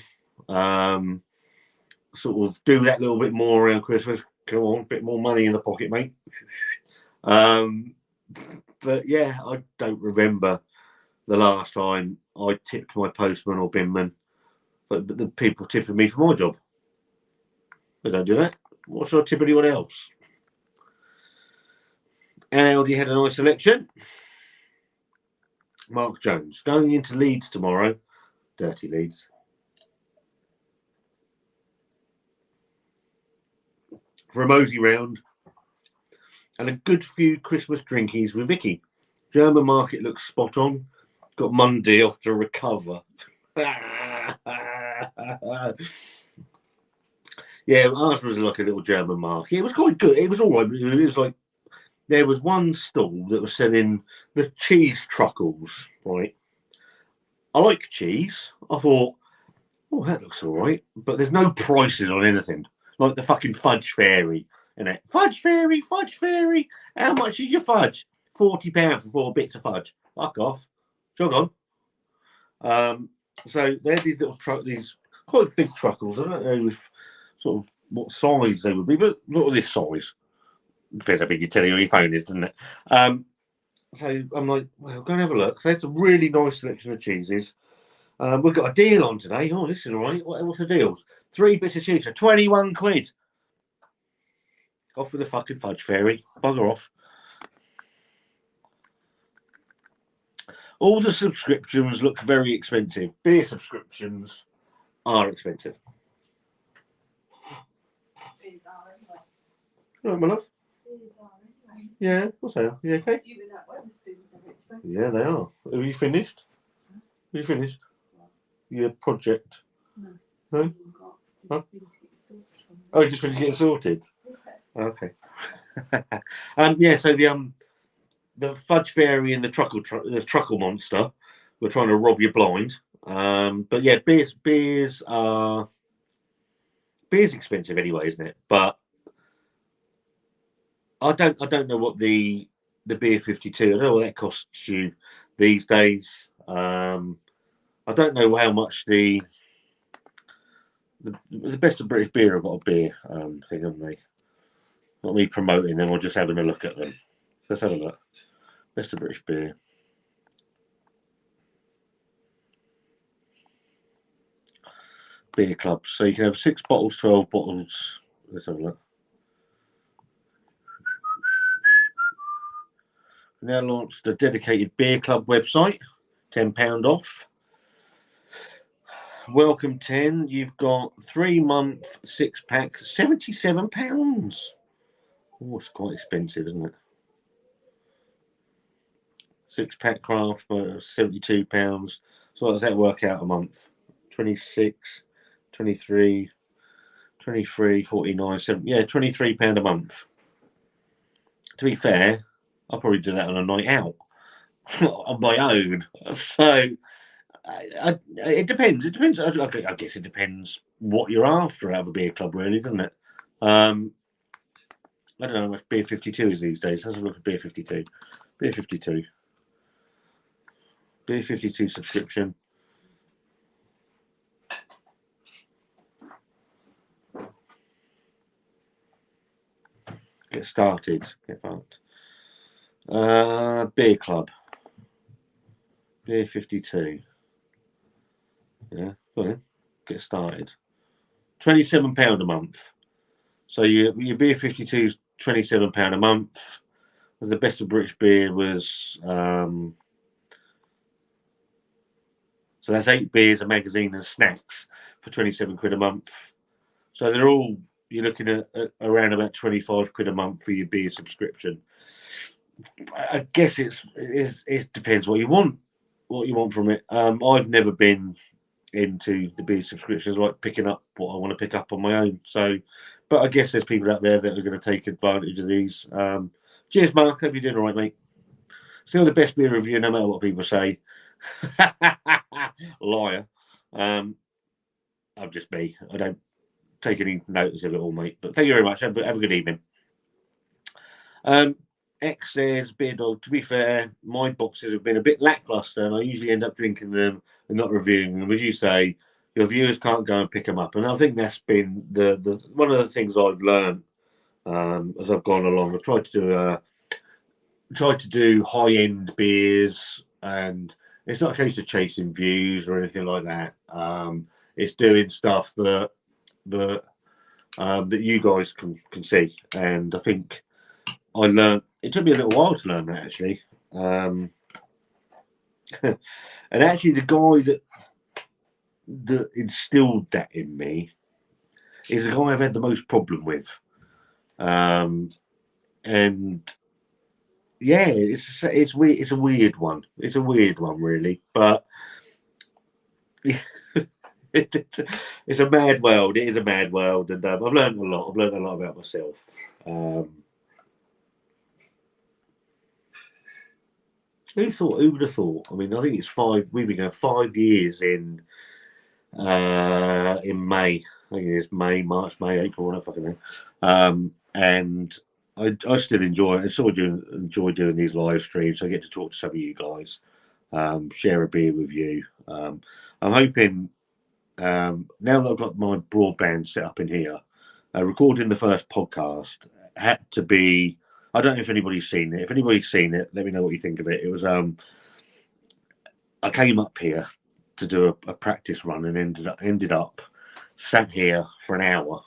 sort of do that little bit more around Christmas. Come on, a bit more money in the pocket, mate. But yeah, I don't remember the last time I tipped my postman or binman, but the people tipping me for my job. They don't do that. What should I tip anyone else? Aldi had a nice selection. Mark Jones going into Leeds tomorrow. Dirty Leeds. For a mosey round and a good few Christmas drinkies with Vicky. German market looks spot on. Got Monday off to recover. Yeah, ours was like a little German market. It was quite good. It was all right. It was like there was one stall that was selling the cheese truckles, right? I like cheese. I thought, oh, that looks all right. But there's no prices on anything. Like the fucking fudge fairy, innit? Fudge fairy, fudge fairy. How much is your fudge? £40 for 4 bits of fudge. Fuck off. Jog on. So they're these little these quite big truckles. I don't know if sort of what size they would be, but not of this size. Depends how big your telly or your phone is, doesn't it? So I'm like, well, go and have a look. So it's a really nice selection of cheeses. We've got a deal on today. Oh, this is all right. What's the deals? 3 bits of cheese for 21 quid. Off with the fucking fudge fairy. Bugger off. All the subscriptions look very expensive. Beer subscriptions are expensive. All right, my love. Yeah, what's that? You okay? Yeah, they are. Have you finished? Have you finished? Your project? No? Huh? Oh, you just finished getting sorted? Okay. Yeah, so the fudge fairy and the truckle monster were trying to rob you blind. But yeah, beer's expensive anyway, isn't it? But I don't know what the beer 52. I don't know what that costs you these days. I don't know how much the best of British beer have got a beer thing, haven't they? Not me promoting them or just having a look at them. Let's have a look. Best of British beer. Beer club. So you can have 6 bottles, 12 bottles. Let's have a look. We now launched a dedicated beer club website. £10 off. Welcome 10. You've got 3-month 6-pack, £77. Oh, it's quite expensive, isn't it? 6-pack craft for £72. So what does that work out a month? 26, 23, 23, 49, 7. Yeah, £23 a month. To be fair, I'll probably do that on a night out on my own. So it depends. It depends. I guess it depends what you're after out of a beer club, really, doesn't it? I don't know how much beer 52 is these days. Let's have a look at beer 52. Beer 52. Beer 52 subscription. Get started. Get fucked. Beer club. Beer 52. Yeah, go on. Get started. £27 a month. So your beer 52 is £27 a month. The best of British beer was so that's 8 beers, a magazine, and snacks for 27 quid a month. So they're all, you're looking at around about 25 quid a month for your beer subscription. I guess it depends what you want from it. I've never been into the beer subscriptions, like picking up what I want to pick up on my own. So, but I guess there's people out there that are going to take advantage of these. Cheers, Mark. Hope you're doing all right, mate. Still the best beer review, no matter what people say. Liar. I'm just me. I don't take any notice of it all, mate. But thank you very much. Have a good evening. X says, Beer Dog, to be fair, my boxes have been a bit lackluster and I usually end up drinking them and not reviewing them. As you say, your viewers can't go and pick them up. And I think that's been the one of the things I've learned as I've gone along. I've tried to do high-end beers, and it's not a case of chasing views or anything like that. It's doing stuff that you guys can see. And I think I learned, it took me a little while to learn that, actually. And actually the guy that instilled that in me is the guy I've had the most problem with. And yeah, it's weird. It's a weird one. It's a weird one, really. But it's a mad world. It is a mad world, and I've learned a lot. I've learned a lot about myself. Who would have thought? I mean, I think it's 5. We've been going 5 years in May. I think it's May, March, May, April. I don't fucking know. And I still enjoy it. I still enjoy doing these live streams. I get to talk to some of you guys, share a beer with you. I'm hoping now that I've got my broadband set up in here, recording the first podcast had to be. I don't know if anybody's seen it. If anybody's seen it, let me know what you think of it. It was I came up here to do a practice run and ended up sat here for an hour,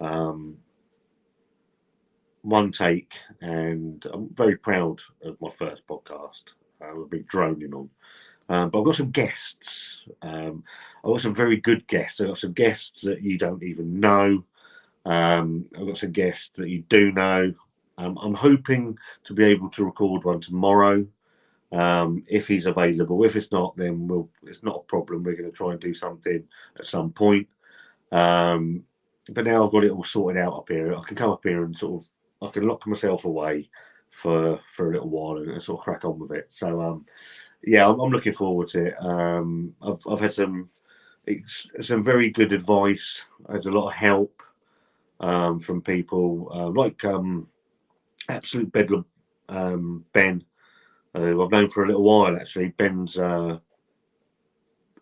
um, one take, and I'm very proud of my first podcast. I've been droning on. But I've got some guests. I've got some very good guests. I've got some guests that you don't even know. I've got some guests that you do know. I'm hoping to be able to record one tomorrow, if he's available. If it's not, then it's not a problem. We're going to try and do something at some point. Um, but now I've got it all sorted out up here. I can come up here and sort of I can lock myself away for a little while and sort of crack on with it. So yeah, I'm looking forward to it. I've had some very good advice. There's a lot of help from people like Absolute Bedlam Ben, who I've known for a little while actually. Ben's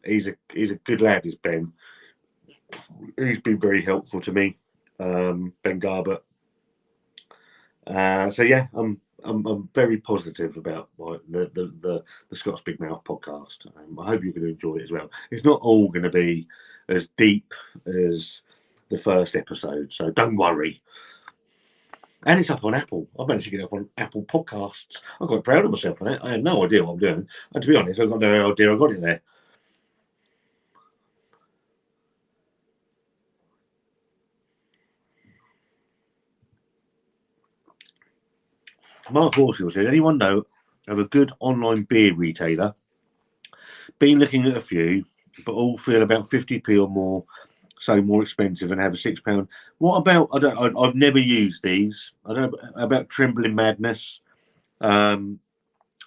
he's a good lad, is Ben. He's been very helpful to me, Ben Garbutt. So yeah, I'm very positive about the Scott's Big Mouth podcast. I hope you're going to enjoy it as well. It's not all going to be as deep as the first episode, so don't worry. And it's up on Apple. I've managed to get up on Apple Podcasts. I'm quite proud of myself for that. I had no idea what I'm doing, and to be honest, I've got no idea I got it there. Mark Horsey said, anyone know of a good online beer retailer? Been looking at a few, but all feel about 50p or more, so more expensive and have a £6. What about, I've never used these. I don't know about Trembling Madness. Um,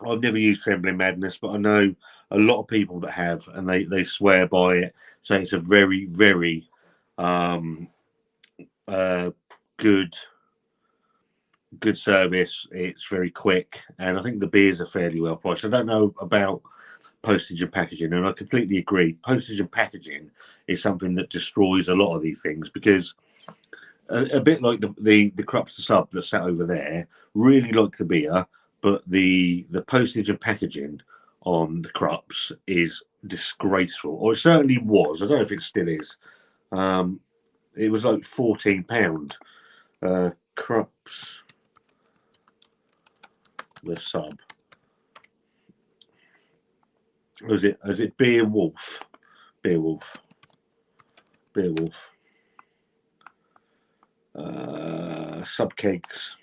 I've never used Trembling Madness, but I know a lot of people that have, and they swear by it. So it's a very, very um, uh, good service. It's very quick, and I think the beers are fairly well priced. I don't know about postage and packaging, and I completely agree. Postage and packaging is something that destroys a lot of these things because a bit like the Krups sub that sat over there, really like the beer, but the postage and packaging on the Krups is disgraceful, or it certainly was. I don't know if it still is. It was like £14. Krups the sub. Was it Beowulf? Beowulf. Beowulf. Sub kegs.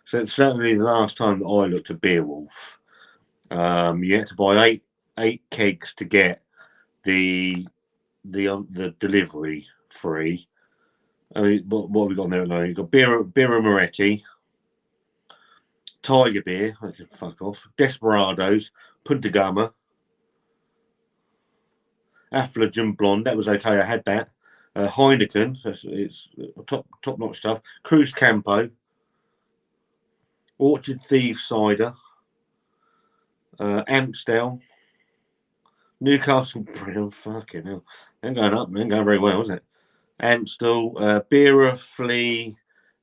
So it's certainly the last time that I looked at Beowulf. You had to buy eight kegs to get the delivery free. I mean, what have we got there now? You've got Birra Moretti, Tiger Beer, I can fuck off, Desperados, Punta Gama, Affligem Blonde, that was okay, I had that. Heineken, it's top notch stuff. Cruz Campo, Orchard Thieves Cider, Amstel, Newcastle Brown, fucking hell. Ain't going up, ain't going very well, is it? Amstel, Beera Flea,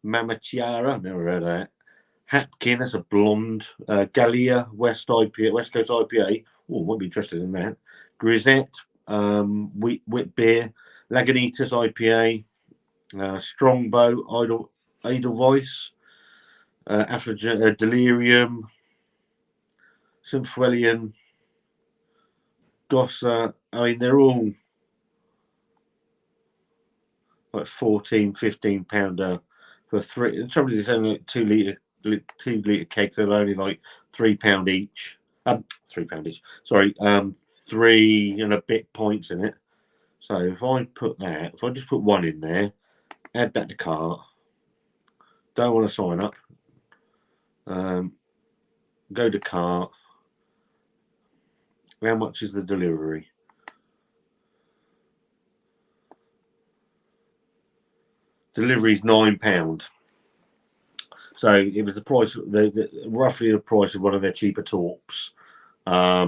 Mamachiara, never heard of that. Hapkin, that's a blonde. Gallia, West Coast IPA. Oh, won't be interested in that. Grisette, wheat beer. Lagunitas IPA. Strongbow, Edelweiss. Delirium. Symphuelian. Gossa. I mean, they're all like 14, 15 pounder for three. The trouble is, it's only like 2 litre kegs. They're only like £3 each. £3 each. Sorry, 3 and a bit points in it. So if I just put one in there, add that to cart. Don't want to sign up. Go to cart. How much is the delivery? Delivery's £9. So it was the price, roughly the price of one of their cheaper torps. I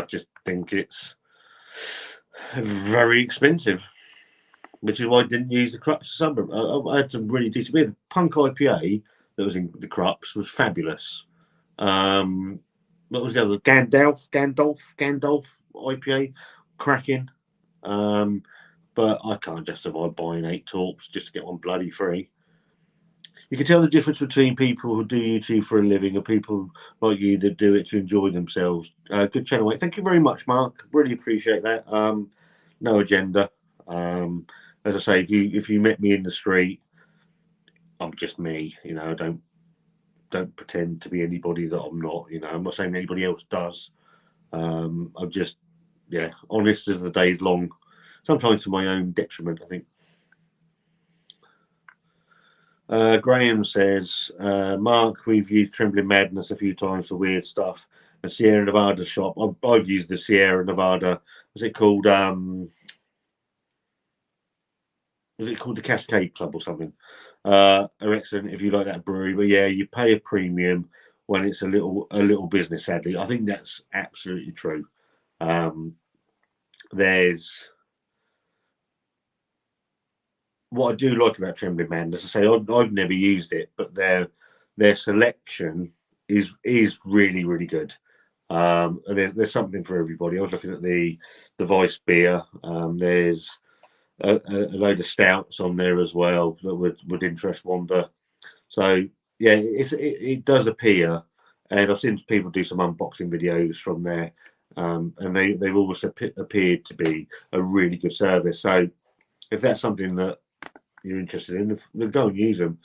just think it's very expensive, which is why I didn't use the Krups Suburb. I had some really decent beer. The Punk IPA that was in the Krups was fabulous. What was the other? Gandalf IPA, cracking. But I can't justify buying 8 torps just to get one bloody free. You can tell the difference between people who do YouTube for a living and people like you that do it to enjoy themselves. Good channel, mate. Thank you very much, Mark. Really appreciate that. No agenda. As I say, if you met me in the street, I'm just me. You know, I don't pretend to be anybody that I'm not. You know, I'm not saying anybody else does. I'm just, yeah, honest as the day's long. Sometimes to my own detriment, I think. Graham says, Mark, we've used Trembling Madness a few times for weird stuff. The Sierra Nevada shop. I've used the Sierra Nevada. Was it called? Was it called the Cascade Club or something? Are excellent if you like that brewery. But yeah, you pay a premium when it's a little business. Sadly, I think that's absolutely true. There's what I do like about Trembling Madness. I say I've never used it, but their selection is really good. And there's something for everybody. I was looking at the Vice beer. There's a load of stouts on there as well that would interest Wanda. So yeah, it does appear, and I've seen people do some unboxing videos from there, and they've always appeared to be a really good service. So if that's something that you're interested in, then go and use them.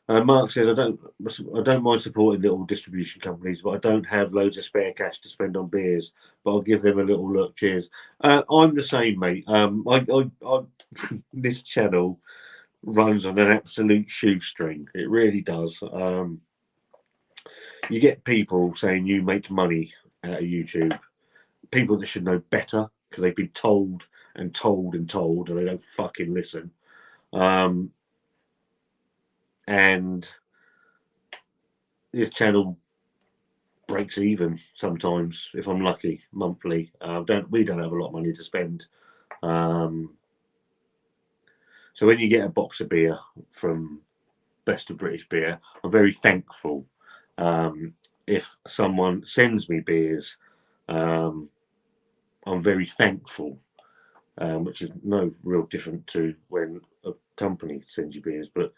Mark says, I don't mind supporting little distribution companies, but I don't have loads of spare cash to spend on beers. But I'll give them a little look. Cheers. I'm the same, mate. This channel runs on an absolute shoestring. It really does. You get people saying you make money out of YouTube. People that should know better because they've been told and told and told, and they don't fucking listen. And this channel breaks even sometimes if I'm lucky monthly. We don't have a lot of money to spend. So when you get a box of beer from Best of British Beer, I'm very thankful. If someone sends me beers, I'm very thankful, which is no real different to when a company sends you beers, but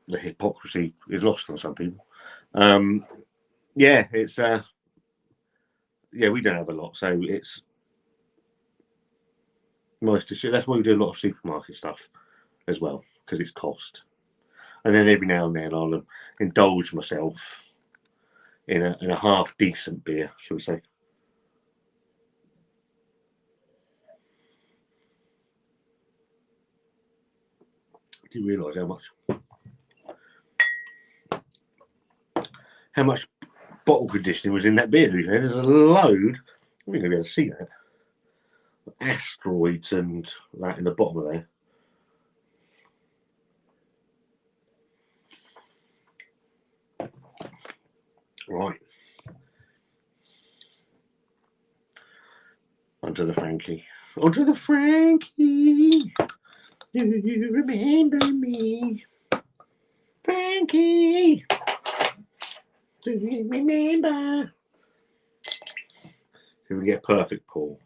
the hypocrisy is lost on some people. Yeah, it's yeah, we don't have a lot, so it's nice to see. That's why we do a lot of supermarket stuff as well, because it's cost. And then every now and then I'll indulge myself in a half decent beer, shall we say. Do you realise how much bottle conditioning was in that beer? There's a load. I think you'll be able to see that. Asteroids and that in the bottom of there. Right. Onto the Frankie. Onto the Frankie. Do you remember me? Frankie. Do you remember? So we get a perfect pour.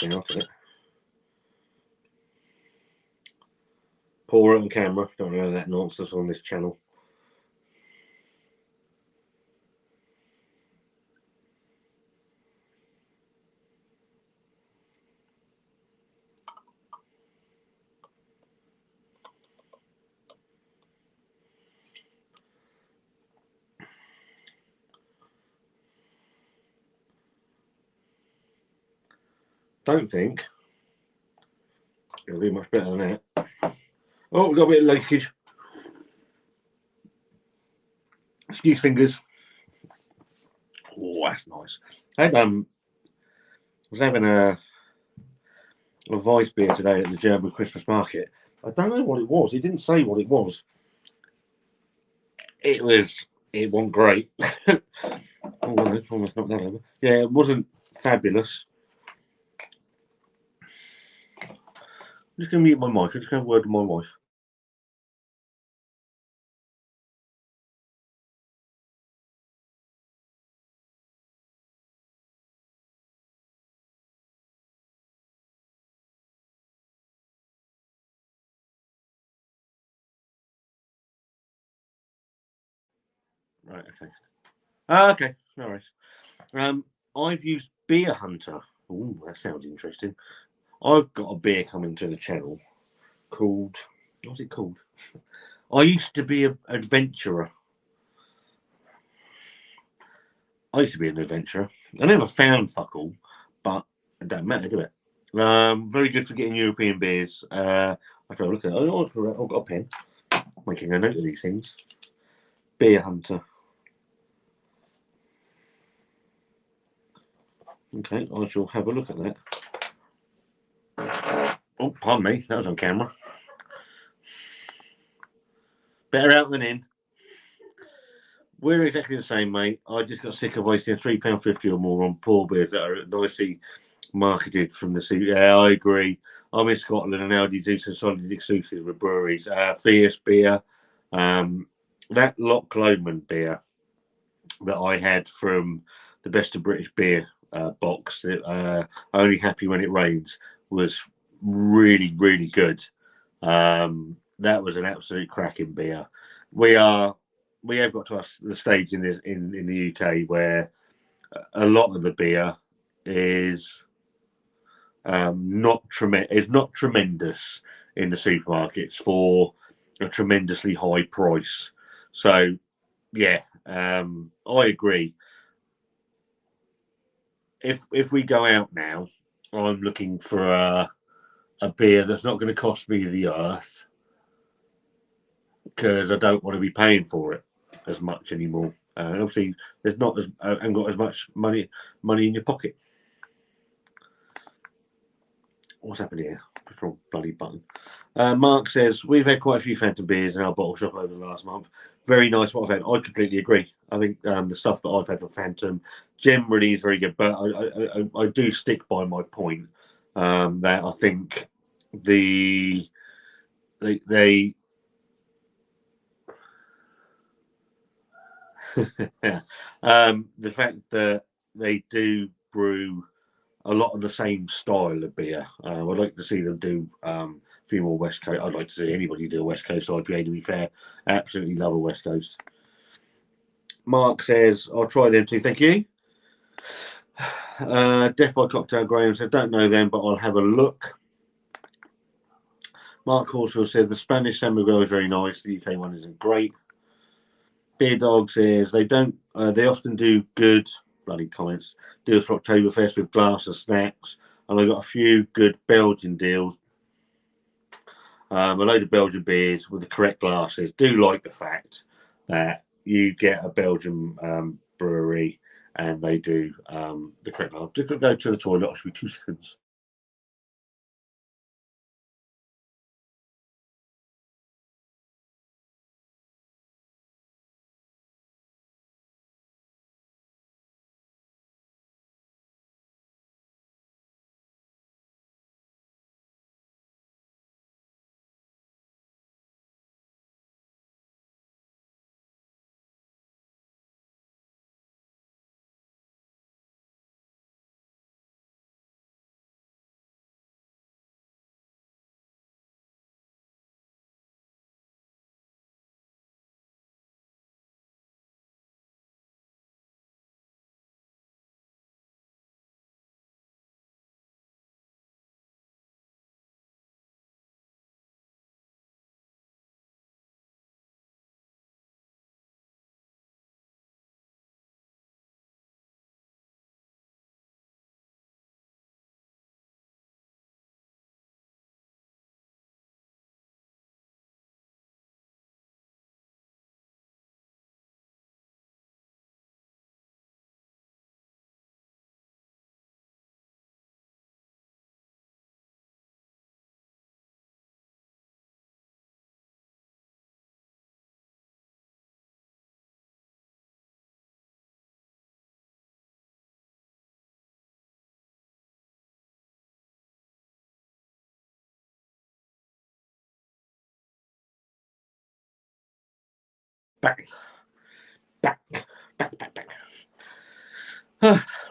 Out of it. Pour it on camera. Don't know that nonsense on this channel. Don't think it'll be much better than that. Oh, we've got a bit of leakage. Excuse fingers. Oh, that's nice. I was having a a Weiss beer today at the German Christmas market. I don't know what it was. He didn't say what it was. It wasn't great. Almost knocked that over. Yeah, it wasn't fabulous. I'm just going to mute my mic. I'm just going to have a word with my wife. Right, okay. Okay, no worries. I've used Beer Hunter. Ooh, that sounds interesting. I've got a beer coming to the channel called. What's it called? I used to be an adventurer. I used to be an adventurer. I never found fuck all, but it don't matter, do it? Very good for getting European beers. I've got to look at it. I've got a pen. Making a note of these things. Beer Hunter. Okay, I shall have a look at that. Oh, pardon me, that was on camera. Better out than in. We're exactly the same, mate. I just got sick of wasting £3.50 or more on poor beers that are nicely marketed from the sea. Yeah, I agree. I'm in Scotland and now do some solid exclusives with breweries. Fierce beer, that Loch Lomond beer that I had from the Best of British Beer box, Only Happy When It Rains, was really, really good. That was an absolute cracking beer. We are we have got to the stage in the UK where a lot of the beer is not tremendous in the supermarkets for a tremendously high price. So yeah, I agree. If we go out now, I'm looking for a beer that's not going to cost me the earth because I don't want to be paying for it as much anymore. And obviously, there's not as and got as much money in your pocket. What's happened here? What's wrong? Bloody button. Mark says we've had quite a few Phantom beers in our bottle shop over the last month. Very nice what I've had. I completely agree. I think the stuff that I've had for Phantom generally is very good, but I do stick by my point that I think the they the fact that they do brew a lot of the same style of beer. I'd like to see them do a few more West Coast. I'd like to see anybody do a West Coast IPA, to be fair. Absolutely love a West Coast. Mark says, I'll try them too. Thank you. Death by Cocktail Graham said, don't know them, but I'll have a look. Mark Horsfield said, the Spanish San Miguel is very nice. The UK one isn't great. Beer Dog says, they don't, they often do good, bloody comments, deals for Oktoberfest with glass of snacks. And I got a few good Belgian deals. A load of Belgian beers with the correct glasses. Do like the fact that you get a Belgian brewery and they do the correct glass. Just go to the toilet. I should be 2 seconds.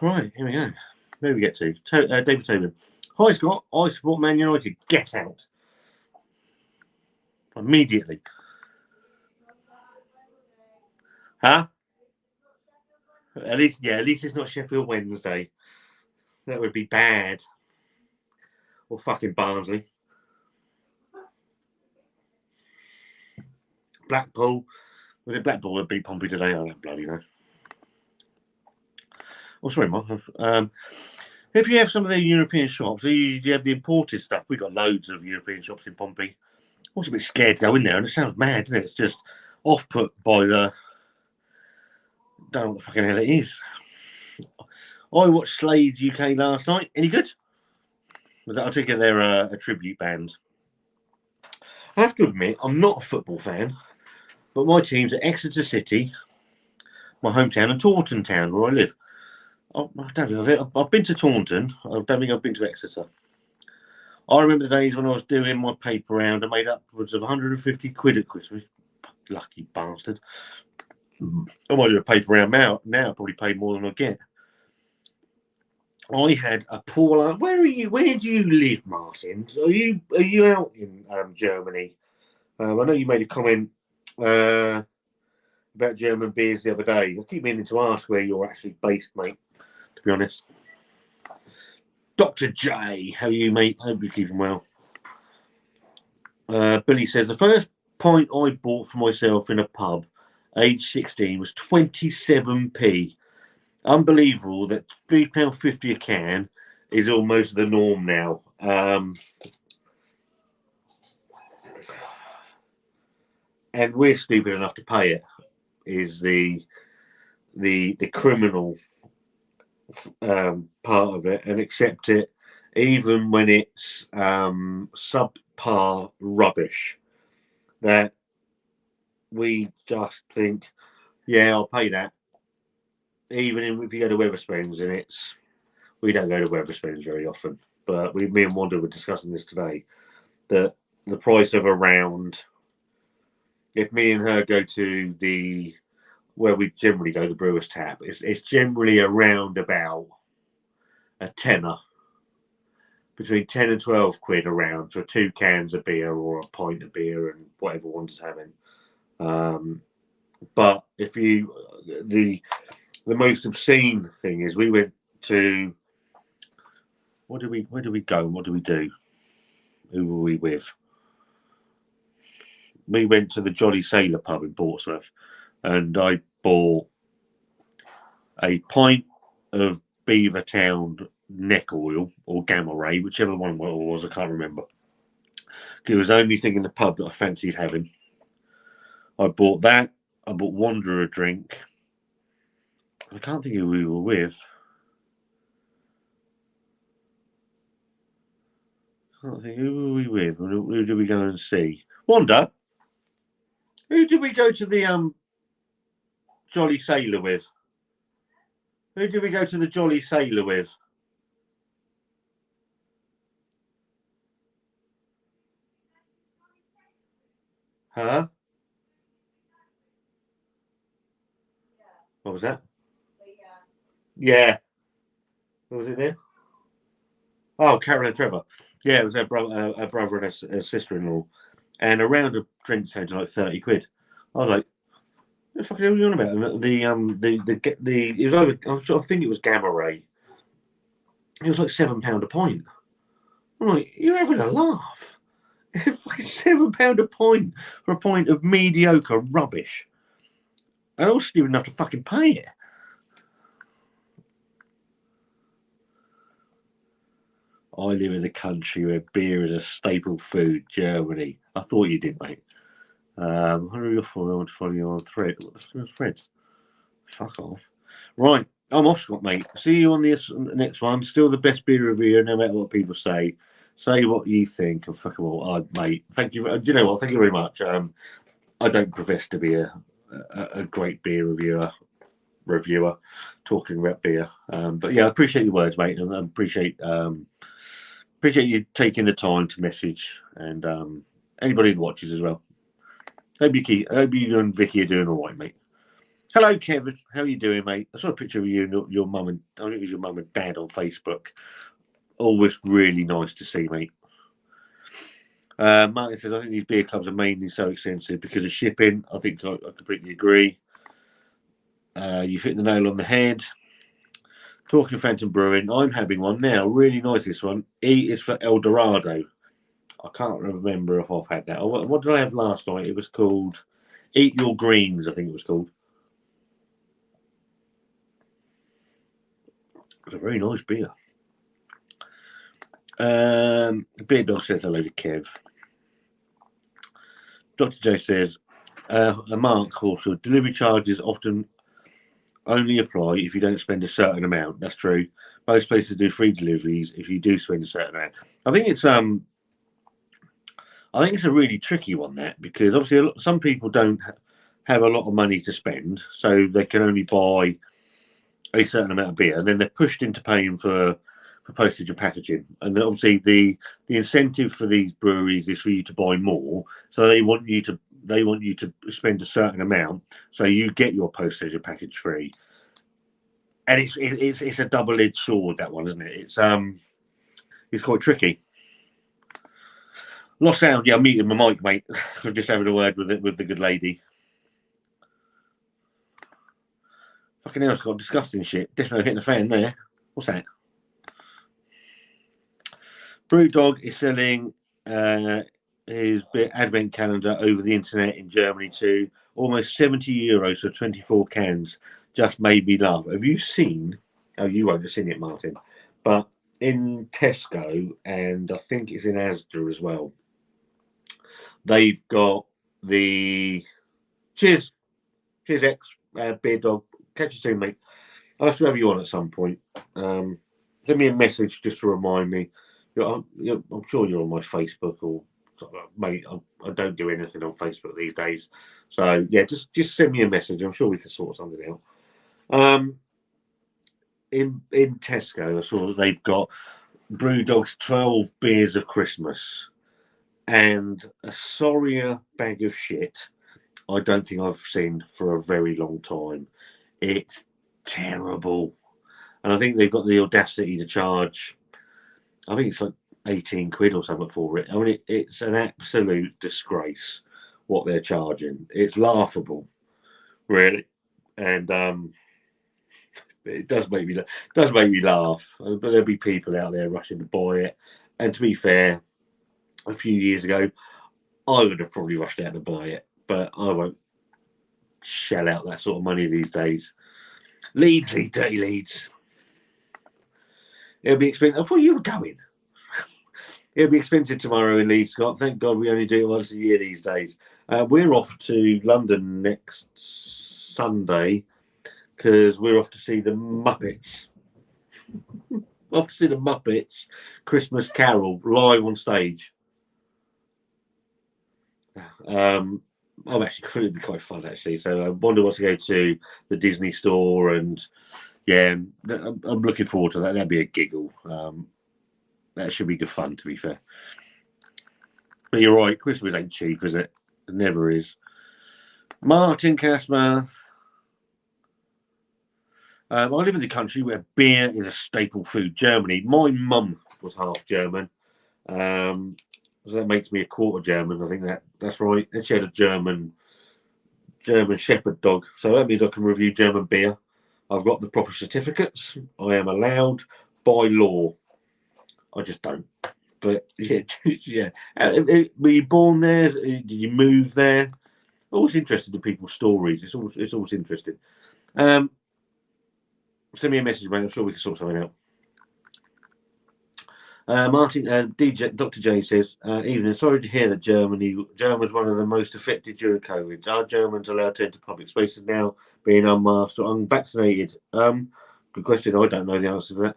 Right, here we go. Where do we get to? David Tobin. Hi, Scott. I support Man United. Get out. Immediately. Huh? At least it's not Sheffield Wednesday. That would be bad. Or fucking Barnsley. Blackpool. Was it Blackpool that beat Pompey today? I don't bloody know. Oh, sorry, Mark. If you have some of the European shops, you have the imported stuff. We've got loads of European shops in Pompey. I was a bit scared to go in there, and it sounds mad, doesn't it? It's just off-put by the... Don't know what the fucking hell it is. I watched Slade UK last night. Any good? I take it they're a tribute band. I have to admit, I'm not a football fan, but my teams are Exeter City, my hometown, and Taunton Town, where I live. I don't think I've been to Taunton. I don't think I've been to Exeter. I remember the days when I was doing my paper round. I made upwards of 150 quid at Christmas. Lucky bastard. I might do a paper round now. Now I probably pay more than I get. I had a poor. Where are you? Where do you live, Martin? Are you out in Germany? I know you made a comment about German beers the other day. I keep meaning to ask where you're actually based, mate. To be honest, Dr. J, how are you, mate? Hope you're keeping well. Billy says the first pint I bought for myself in a pub, age 16, was 27p. Unbelievable that £3.50 a can is almost the norm now. And we're stupid enough to pay it. Is the criminal part of it, and accept it even when it's subpar rubbish. That we just think, yeah, I'll pay that. Even if you go to Wetherspoons, and we don't go to Wetherspoons very often, but me and Wanda were discussing this today, that the price of a round, if me and her go to where we generally go, the Brewer's Tap, it's generally around about a tenner, between 10 and 12 quid a round for 2 cans of beer or a pint of beer and whatever one's having. But if the most obscene thing is, we went to, where did we go and what did we do? Who were we with? We went to the Jolly Sailor pub in Portsmouth, and I bought a pint of Beavertown neck oil or Gamma Ray, whichever one it was, I can't remember. It was the only thing in the pub that I fancied having. I bought that. I bought Wanderer a drink. I can't think who we were with. I can't think, who were we with? Who did we go and see? Wanda? Who did we go to the Jolly Sailor with? Who did we go to the Jolly Sailor with? Huh? What was that? Yeah. What was it there? Oh, Karen and Trevor. Yeah, it was her brother and her sister-in-law. And a round of drinks came to like 30 quid. I was like, what the fuck are you on about? And it was over, I think it was Gamma Ray. It was like £7 a pint. I'm like, you're having a laugh. Fucking £7 a pint for a pint of mediocre rubbish. And I was stupid enough to fucking pay it. I live in a country where beer is a staple food, Germany. I thought you did, mate. Who are you for? I want to follow you on thread. What the fuck is threads? Fuck off. Right, I'm off, Scott, mate. See you on the next one. Still the best beer reviewer, no matter what people say. Say what you think, and fuck them all. Mate, thank you. Do you know what? Thank you very much. I don't profess to be a great beer reviewer talking about beer. But yeah, I appreciate your words, mate, and I appreciate you taking the time to message, and anybody that watches as well. Hope you and Vicky are doing all right, mate. Hello, Kevin. How are you doing, mate? I saw a picture of you and your mum and I think it was your mum and dad on Facebook. Always really nice to see, mate. Martin says, I think these beer clubs are mainly so expensive because of shipping. I think I completely agree. You've hit the nail on the head. Talking Phantom Brewing, I'm having one now. Really nice, this one. E is for El Dorado. I can't remember if I've had that. What did I have last night? It was called Eat Your Greens, I think it was called. It's a very nice beer. Beer Dog says hello to Kev. Dr. J says, Mark also, delivery charges often only apply if you don't spend a certain amount. That's true. Most places do free deliveries if you do spend a certain amount. I think it's a really tricky one, that, because obviously some people don't have a lot of money to spend, so they can only buy a certain amount of beer, and then they're pushed into paying for postage and packaging. And obviously the incentive for these breweries is for you to buy more, so they want you to spend a certain amount, so you get your postage and package free. And it's a double-edged sword, that one, isn't it? It's quite tricky. Lost sound. Yeah, I'm muting my mic, mate. I'm just having a word with the good lady. Fucking hell, it's got disgusting shit. Definitely hitting the fan there. What's that? Brewdog is selling his advent calendar over the internet in Germany too. Almost €70 for 24 cans. Just made me laugh. Have you seen? Oh, you won't have seen it, Martin. But in Tesco, and I think it's in Asda as well, they've got the cheers X beer dog. Catch you soon, mate. I'll have to have you on at some point. Send me a message just to remind me. I'm sure you're on my Facebook, or mate. I don't do anything on Facebook these days, so yeah, just send me a message. I'm sure we can sort something out. In Tesco, I saw that they've got Brewdog's 12 beers of Christmas, and a sorrier bag of shit I don't think I've seen for a very long time. It's terrible. And I think they've got the audacity to charge, I think it's like 18 quid or something for it. I mean, it's an absolute disgrace what they're charging. It's laughable, really. And it does make me laugh. But there'll be people out there rushing to buy it. And to be fair, a few years ago, I would have probably rushed out to buy it, but I won't shell out that sort of money these days. Leeds, dirty Leeds. It'll be expensive. I thought you were going. It'll be expensive tomorrow in Leeds, Scott. Thank God we only do it once a year these days. We're off to London next Sunday because we're off to see the Muppets. Off to see the Muppets Christmas Carol live on stage. I'm actually going to be quite fun, actually. So Wanda wants to go to the Disney store, and yeah, I'm looking forward to that. That'd be a giggle. That should be good fun, to be fair. But you're right, Christmas ain't cheap, is it? It never is. Martin Kasmer. I live in the country where beer is a staple food. Germany. My mum was half German. So that makes me a quarter German. I think that's right. And she had a German Shepherd dog. So that means I can review German beer. I've got the proper certificates. I am allowed by law. I just don't. But yeah, yeah. Were you born there? Did you move there? Always interested in people's stories. It's always interesting. Send me a message, mate. I'm sure we can sort something out. Martin, Dr. J says, evening. Sorry to hear that Germans one of the most affected during COVID. Are Germans allowed to enter public spaces now, being unmasked or unvaccinated? Good question. I don't know the answer to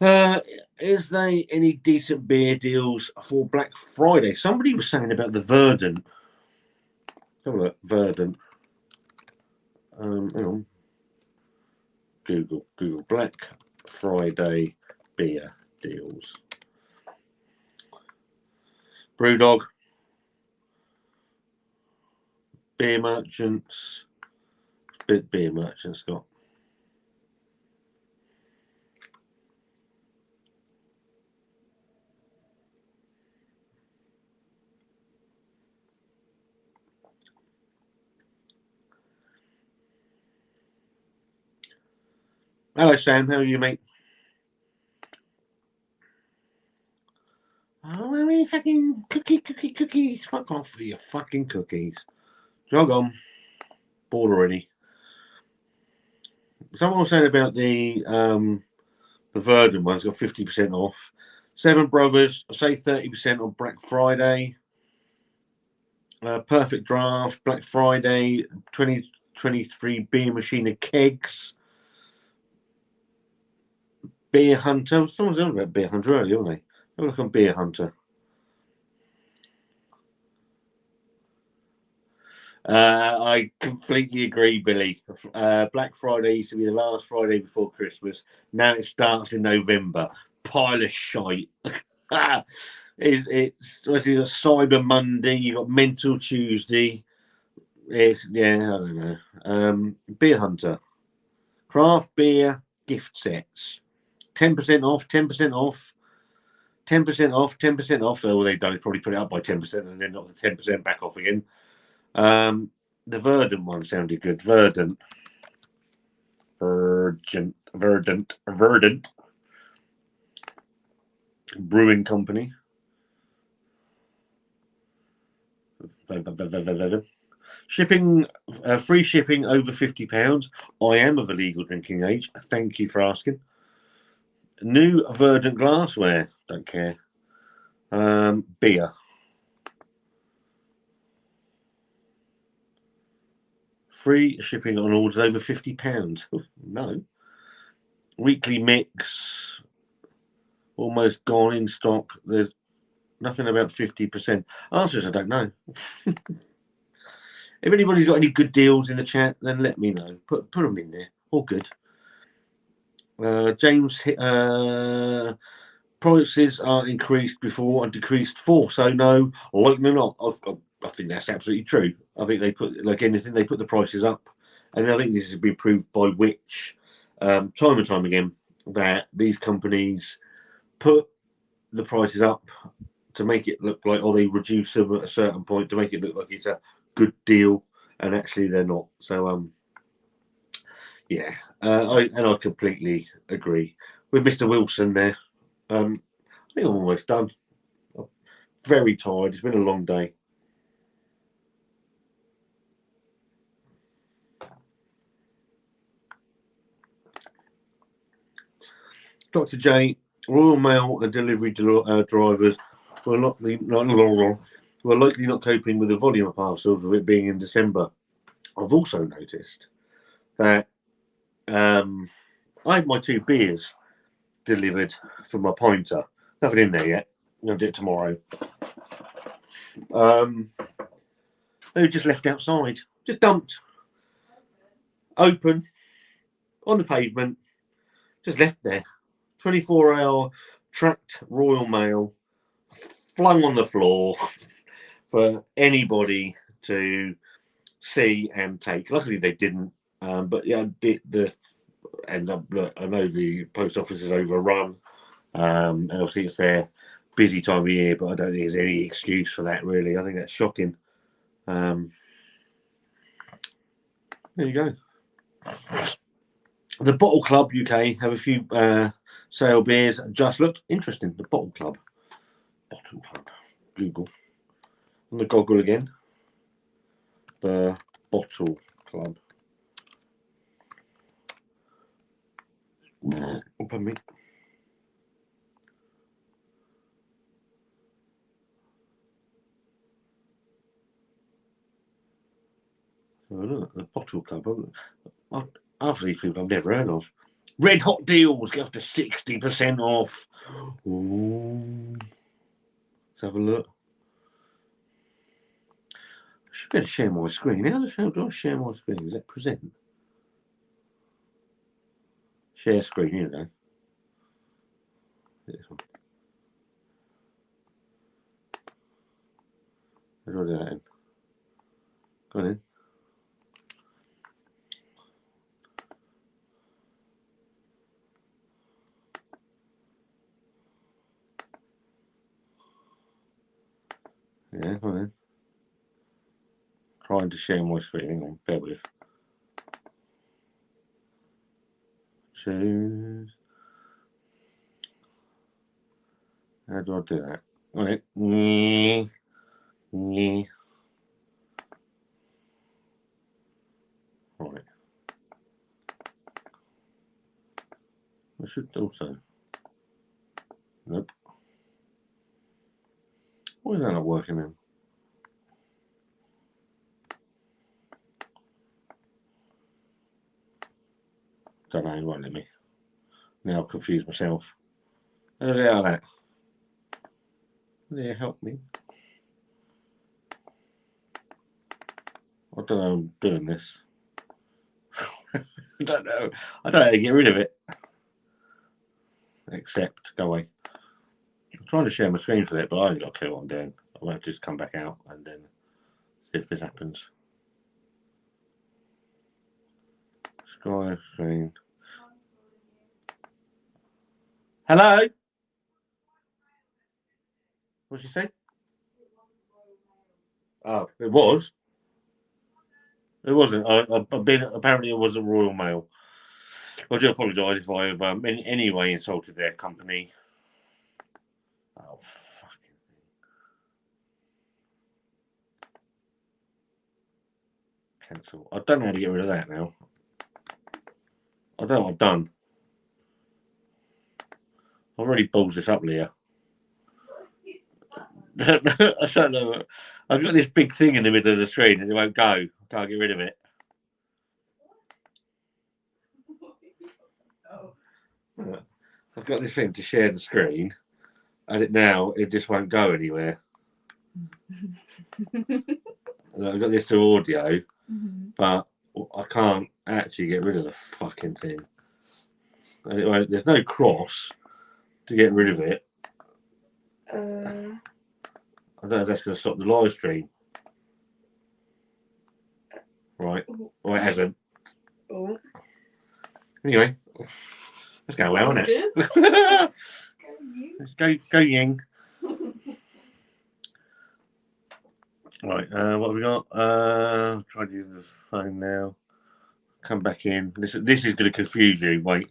that. Is there any decent beer deals for Black Friday? Somebody was saying about the Verdant. Have a look, Verdant. Hang on. Google Black Friday beer deals. Brewdog. beer merchants. Beer merchants, Scott. Hello, Sam. How are you, mate? Oh, I mean, fucking cookies. Fuck off with your fucking cookies. Jog on. Bored already. Someone was saying about the Verdun one's got 50% off. Seven Brothers, I say 30% on Black Friday. Perfect Draft, Black Friday, 2023 Beer Machine and Kegs. Beer Hunter. Someone's on about Beer Hunter earlier, aren't they? Have a look on Beer Hunter. I completely agree, Billy. Black Friday used to be the last Friday before Christmas. Now it starts in November. Pile of shite. It's Cyber Monday. You got Mental Tuesday. I don't know. Beer Hunter, craft beer gift sets, 10% off, 10% off, 10% off, 10% off. So all they've done is probably put it up by 10% and then knock the 10% back off again. The Verdant one sounded good. Verdant Brewing Company. Shipping, free shipping over £50. I am of a legal drinking age. Thank you for asking. New Verdant glassware. Don't care. Beer. Free shipping on orders over £50. No. Weekly mix. Almost gone in stock. There's nothing about 50%. Answers I don't know. If anybody's got any good deals in the chat, then let me know. Put them in there. All good. James, prices are increased before and decreased for. So no, likely not. I think that's absolutely true. I think they put, like anything, they put the prices up, and I think this has been proved by which time and time again that these companies put the prices up to make it look like, or they reduce them at a certain point to make it look like it's a good deal, and actually they're not. So yeah, I completely agree with Mr. Wilson there. I think I'm almost done. I'm very tired. It's been a long day. Dr. J, Royal Mail and delivery drivers were likely not coping with the volume of parcels of it being in December. I've also noticed that I had my 2 beers delivered for my pointer. Nothing in there yet. I'll do it tomorrow. They were just left outside, just dumped, open, on the pavement, just left there. 24-hour tracked Royal Mail, flung on the floor for anybody to see and take. Luckily, they didn't. But yeah, and look, I know the post office is overrun, and obviously it's their busy time of year. But I don't think there's any excuse for that. Really, I think that's shocking. There you go. The Bottle Club UK have a few sale beers. Just looked interesting. The Bottle Club. Bottle Club. Google. On the goggle again. The Bottle Club. Open me. So look, the Bottle Club. Half of these people I've never heard of. Red hot deals get up to 60% off. Ooh. Let's have a look. I should better share my screen. How the hell do I share my screen? Is that present? Share screen, here we go. This one. How do I do that in? Go on in. Yeah, come on then. Trying to share my screen. Hang on, bear with. Choose. How do I do that? Right. Right. I should also. Nope. Why is that not working then? Don't know, it won't let me. Now I've confused myself. How the hell that? Yeah, help me. I don't know I'm doing this. I don't know. I don't know how to get rid of it. Except, go away. I'm trying to share my screen for it, but I ain't got a clue what I'm doing. I might just come back out and then see if this happens. Sky screen. Hello? What'd she say? Oh, it was. It wasn't. I've been. Apparently, it wasn't Royal Mail. I do apologise if I have in any way insulted their company. Oh, fucking cancel. I don't know how to get rid of that now. I don't know what I've done. I've already balls this up, Leah. I don't know. I've got this big thing in the middle of the screen and it won't go. I can't get rid of it. I've got this thing to share the screen, and it just won't go anywhere. I've got this to audio, but I can't actually get rid of the fucking thing. And there's no cross to get rid of it. I don't know if that's going to stop the live stream. Right. Well, it hasn't. Anyway, let's go well, isn't it? Let's go Ying. Right, what have we got? Try to use the phone now. Come back in. This is going to confuse you. Wait.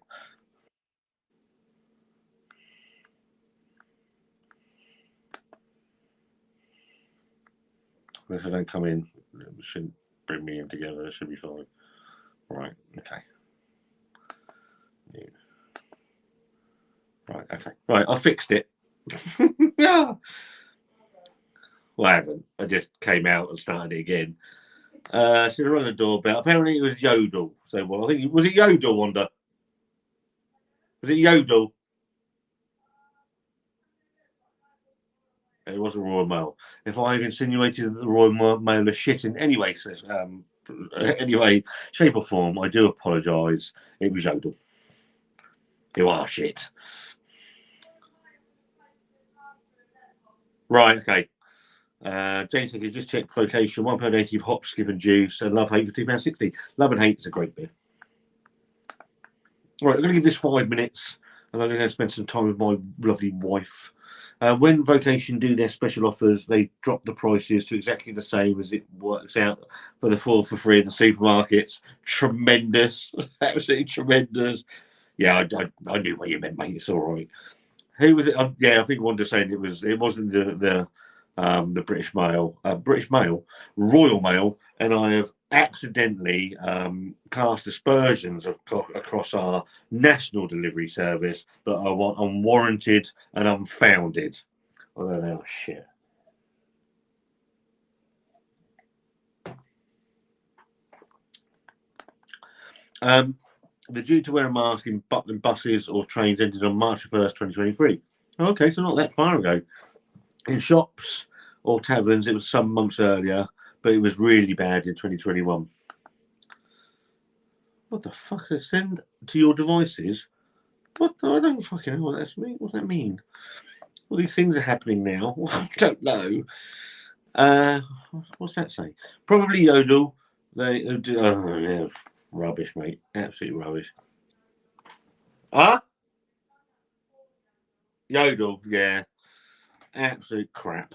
If I don't come in, it shouldn't bring me in together. It should be fine. Right, okay. Right, okay. Right, I fixed it. Yeah. Well, I haven't. I just came out and started it again. So I rang the doorbell. Apparently it was Yodel. So, well, I think, was it Yodel, Wanda? Was it Yodel? It wasn't Royal Mail. If I've insinuated that the Royal Mail is shit in any way, anyway, shape or form, I do apologise. It was Yodel. You are shit. Right, okay. James said, you just checked vocation, £1.80 of hop, skip and juice, and love hate for £2.60. Love and hate is a great beer. Right, I'm going to give this 5 minutes, and I'm going to spend some time with my lovely wife. When Vocation do their special offers, they drop the prices to exactly the same as it works out for the 4 for free in the supermarkets. Tremendous, absolutely tremendous. Yeah, I knew what you meant, mate. It's all right. Who was it? Yeah, I think one was saying it wasn't the British Mail, Royal Mail, and I have accidentally cast aspersions across our national delivery service that are unwarranted and unfounded. Oh shit. The due to wear a mask in buses or trains ended on March 1st, 2023. Okay, so not that far ago. In shops or taverns, it was some months earlier, but it was really bad in 2021. What the fuck? Send to your devices? What? I don't fucking know what that's mean. What does that mean? All these things are happening now. I don't know. What's that say? Probably Yodel. They do. Oh yeah, rubbish, mate. Absolute rubbish. Huh? Yodel, yeah. Absolute crap.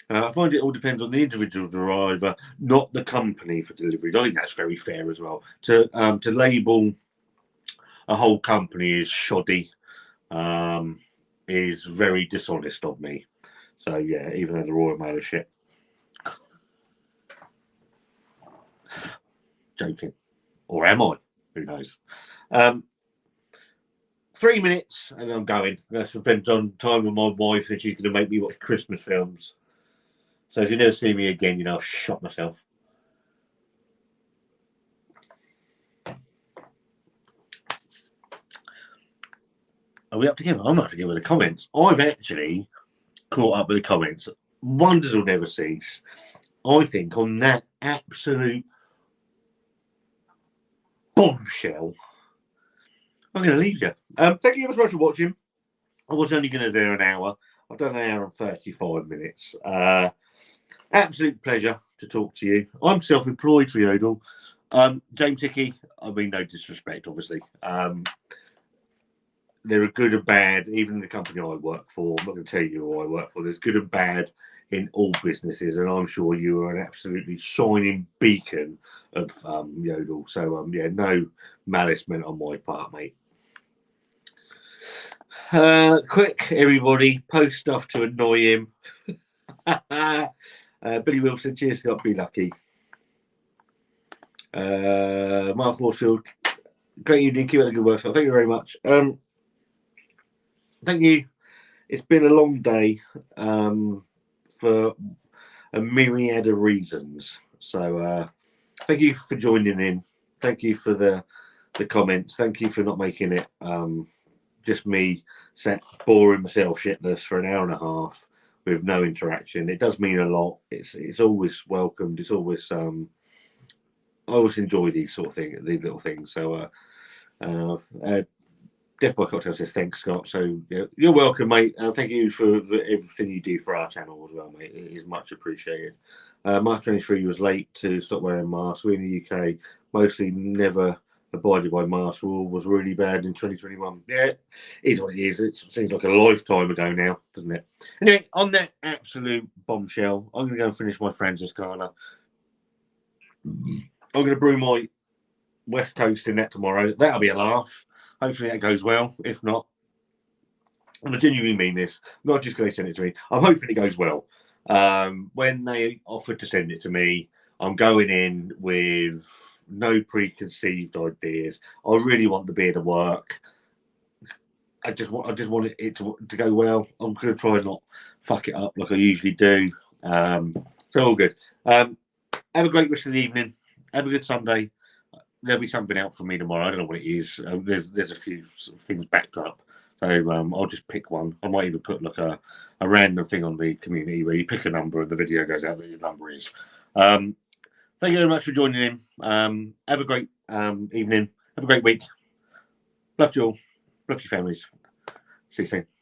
I find it all depends on the individual driver, not the company for delivery. I think that's very fair as well. To label a whole company as shoddy is very dishonest of me. So yeah, even though the Royal Mail is shit. Joking. Or am I? Who knows? 3 minutes and I'm going. I'm going to spend time with my wife and she's going to make me watch Christmas films. So if you never see me again, I've shot myself. Are we up together? I'm up together with the comments. I've actually caught up with the comments. Wonders will never cease. I think on that absolute bombshell, I'm going to leave you. Thank you very much for watching. I was only going to do an hour. I've done an hour and 35 minutes. Absolute pleasure to talk to you. I'm self-employed for Yodel. James Hickey, I mean no disrespect, obviously. There are good and bad, even in the company I work for. I'm not going to tell you who I work for. There's good and bad in all businesses, and I'm sure you are an absolutely shining beacon of Yodel. So, yeah, no malice meant on my part, mate. Quick, everybody, post stuff to annoy him. Billy Wilson, cheers, Scott, be lucky. Mark Warsfield, great evening, keep up the good work, Scott. Thank you very much. Thank you. It's been a long day for a myriad of reasons. So thank you for joining in. Thank you for the comments. Thank you for not making it just me sat boring myself shitless for an hour and a half with no interaction. It does mean a lot. It's always welcomed. It's always I always enjoy these sort of things, these little things. So Death by Cocktail says thanks, Scott. So yeah, you're welcome, mate. Thank you for everything you do for our channel as well, mate. It is much appreciated. March 23 was late to stop wearing masks. We in the UK mostly never abided by mask rule. Was really bad in 2021. Yeah, it is what it is. It seems like a lifetime ago now, doesn't it? Anyway, on that absolute bombshell, I'm going to go and finish my Franziskaner. I'm going to brew my West Coast in that tomorrow. That'll be a laugh. Hopefully that goes well. If not, and I genuinely mean this, not just because they sent it to me. I'm hoping it goes well. When they offered to send it to me, I'm going in with no preconceived ideas. I really want the beer to work. I just want it to go well. I'm going to try and not fuck it up like I usually do. So all good. Have a great rest of the evening. Have a good Sunday. There'll be something out for me tomorrow. I don't know what it is. There's a few things backed up. So I'll just pick one. I might even put like a random thing on the community where you pick a number and the video goes out that your number is. Thank you very much for joining in. Have a great evening. Have a great week. Love you all. Love your families. See you soon.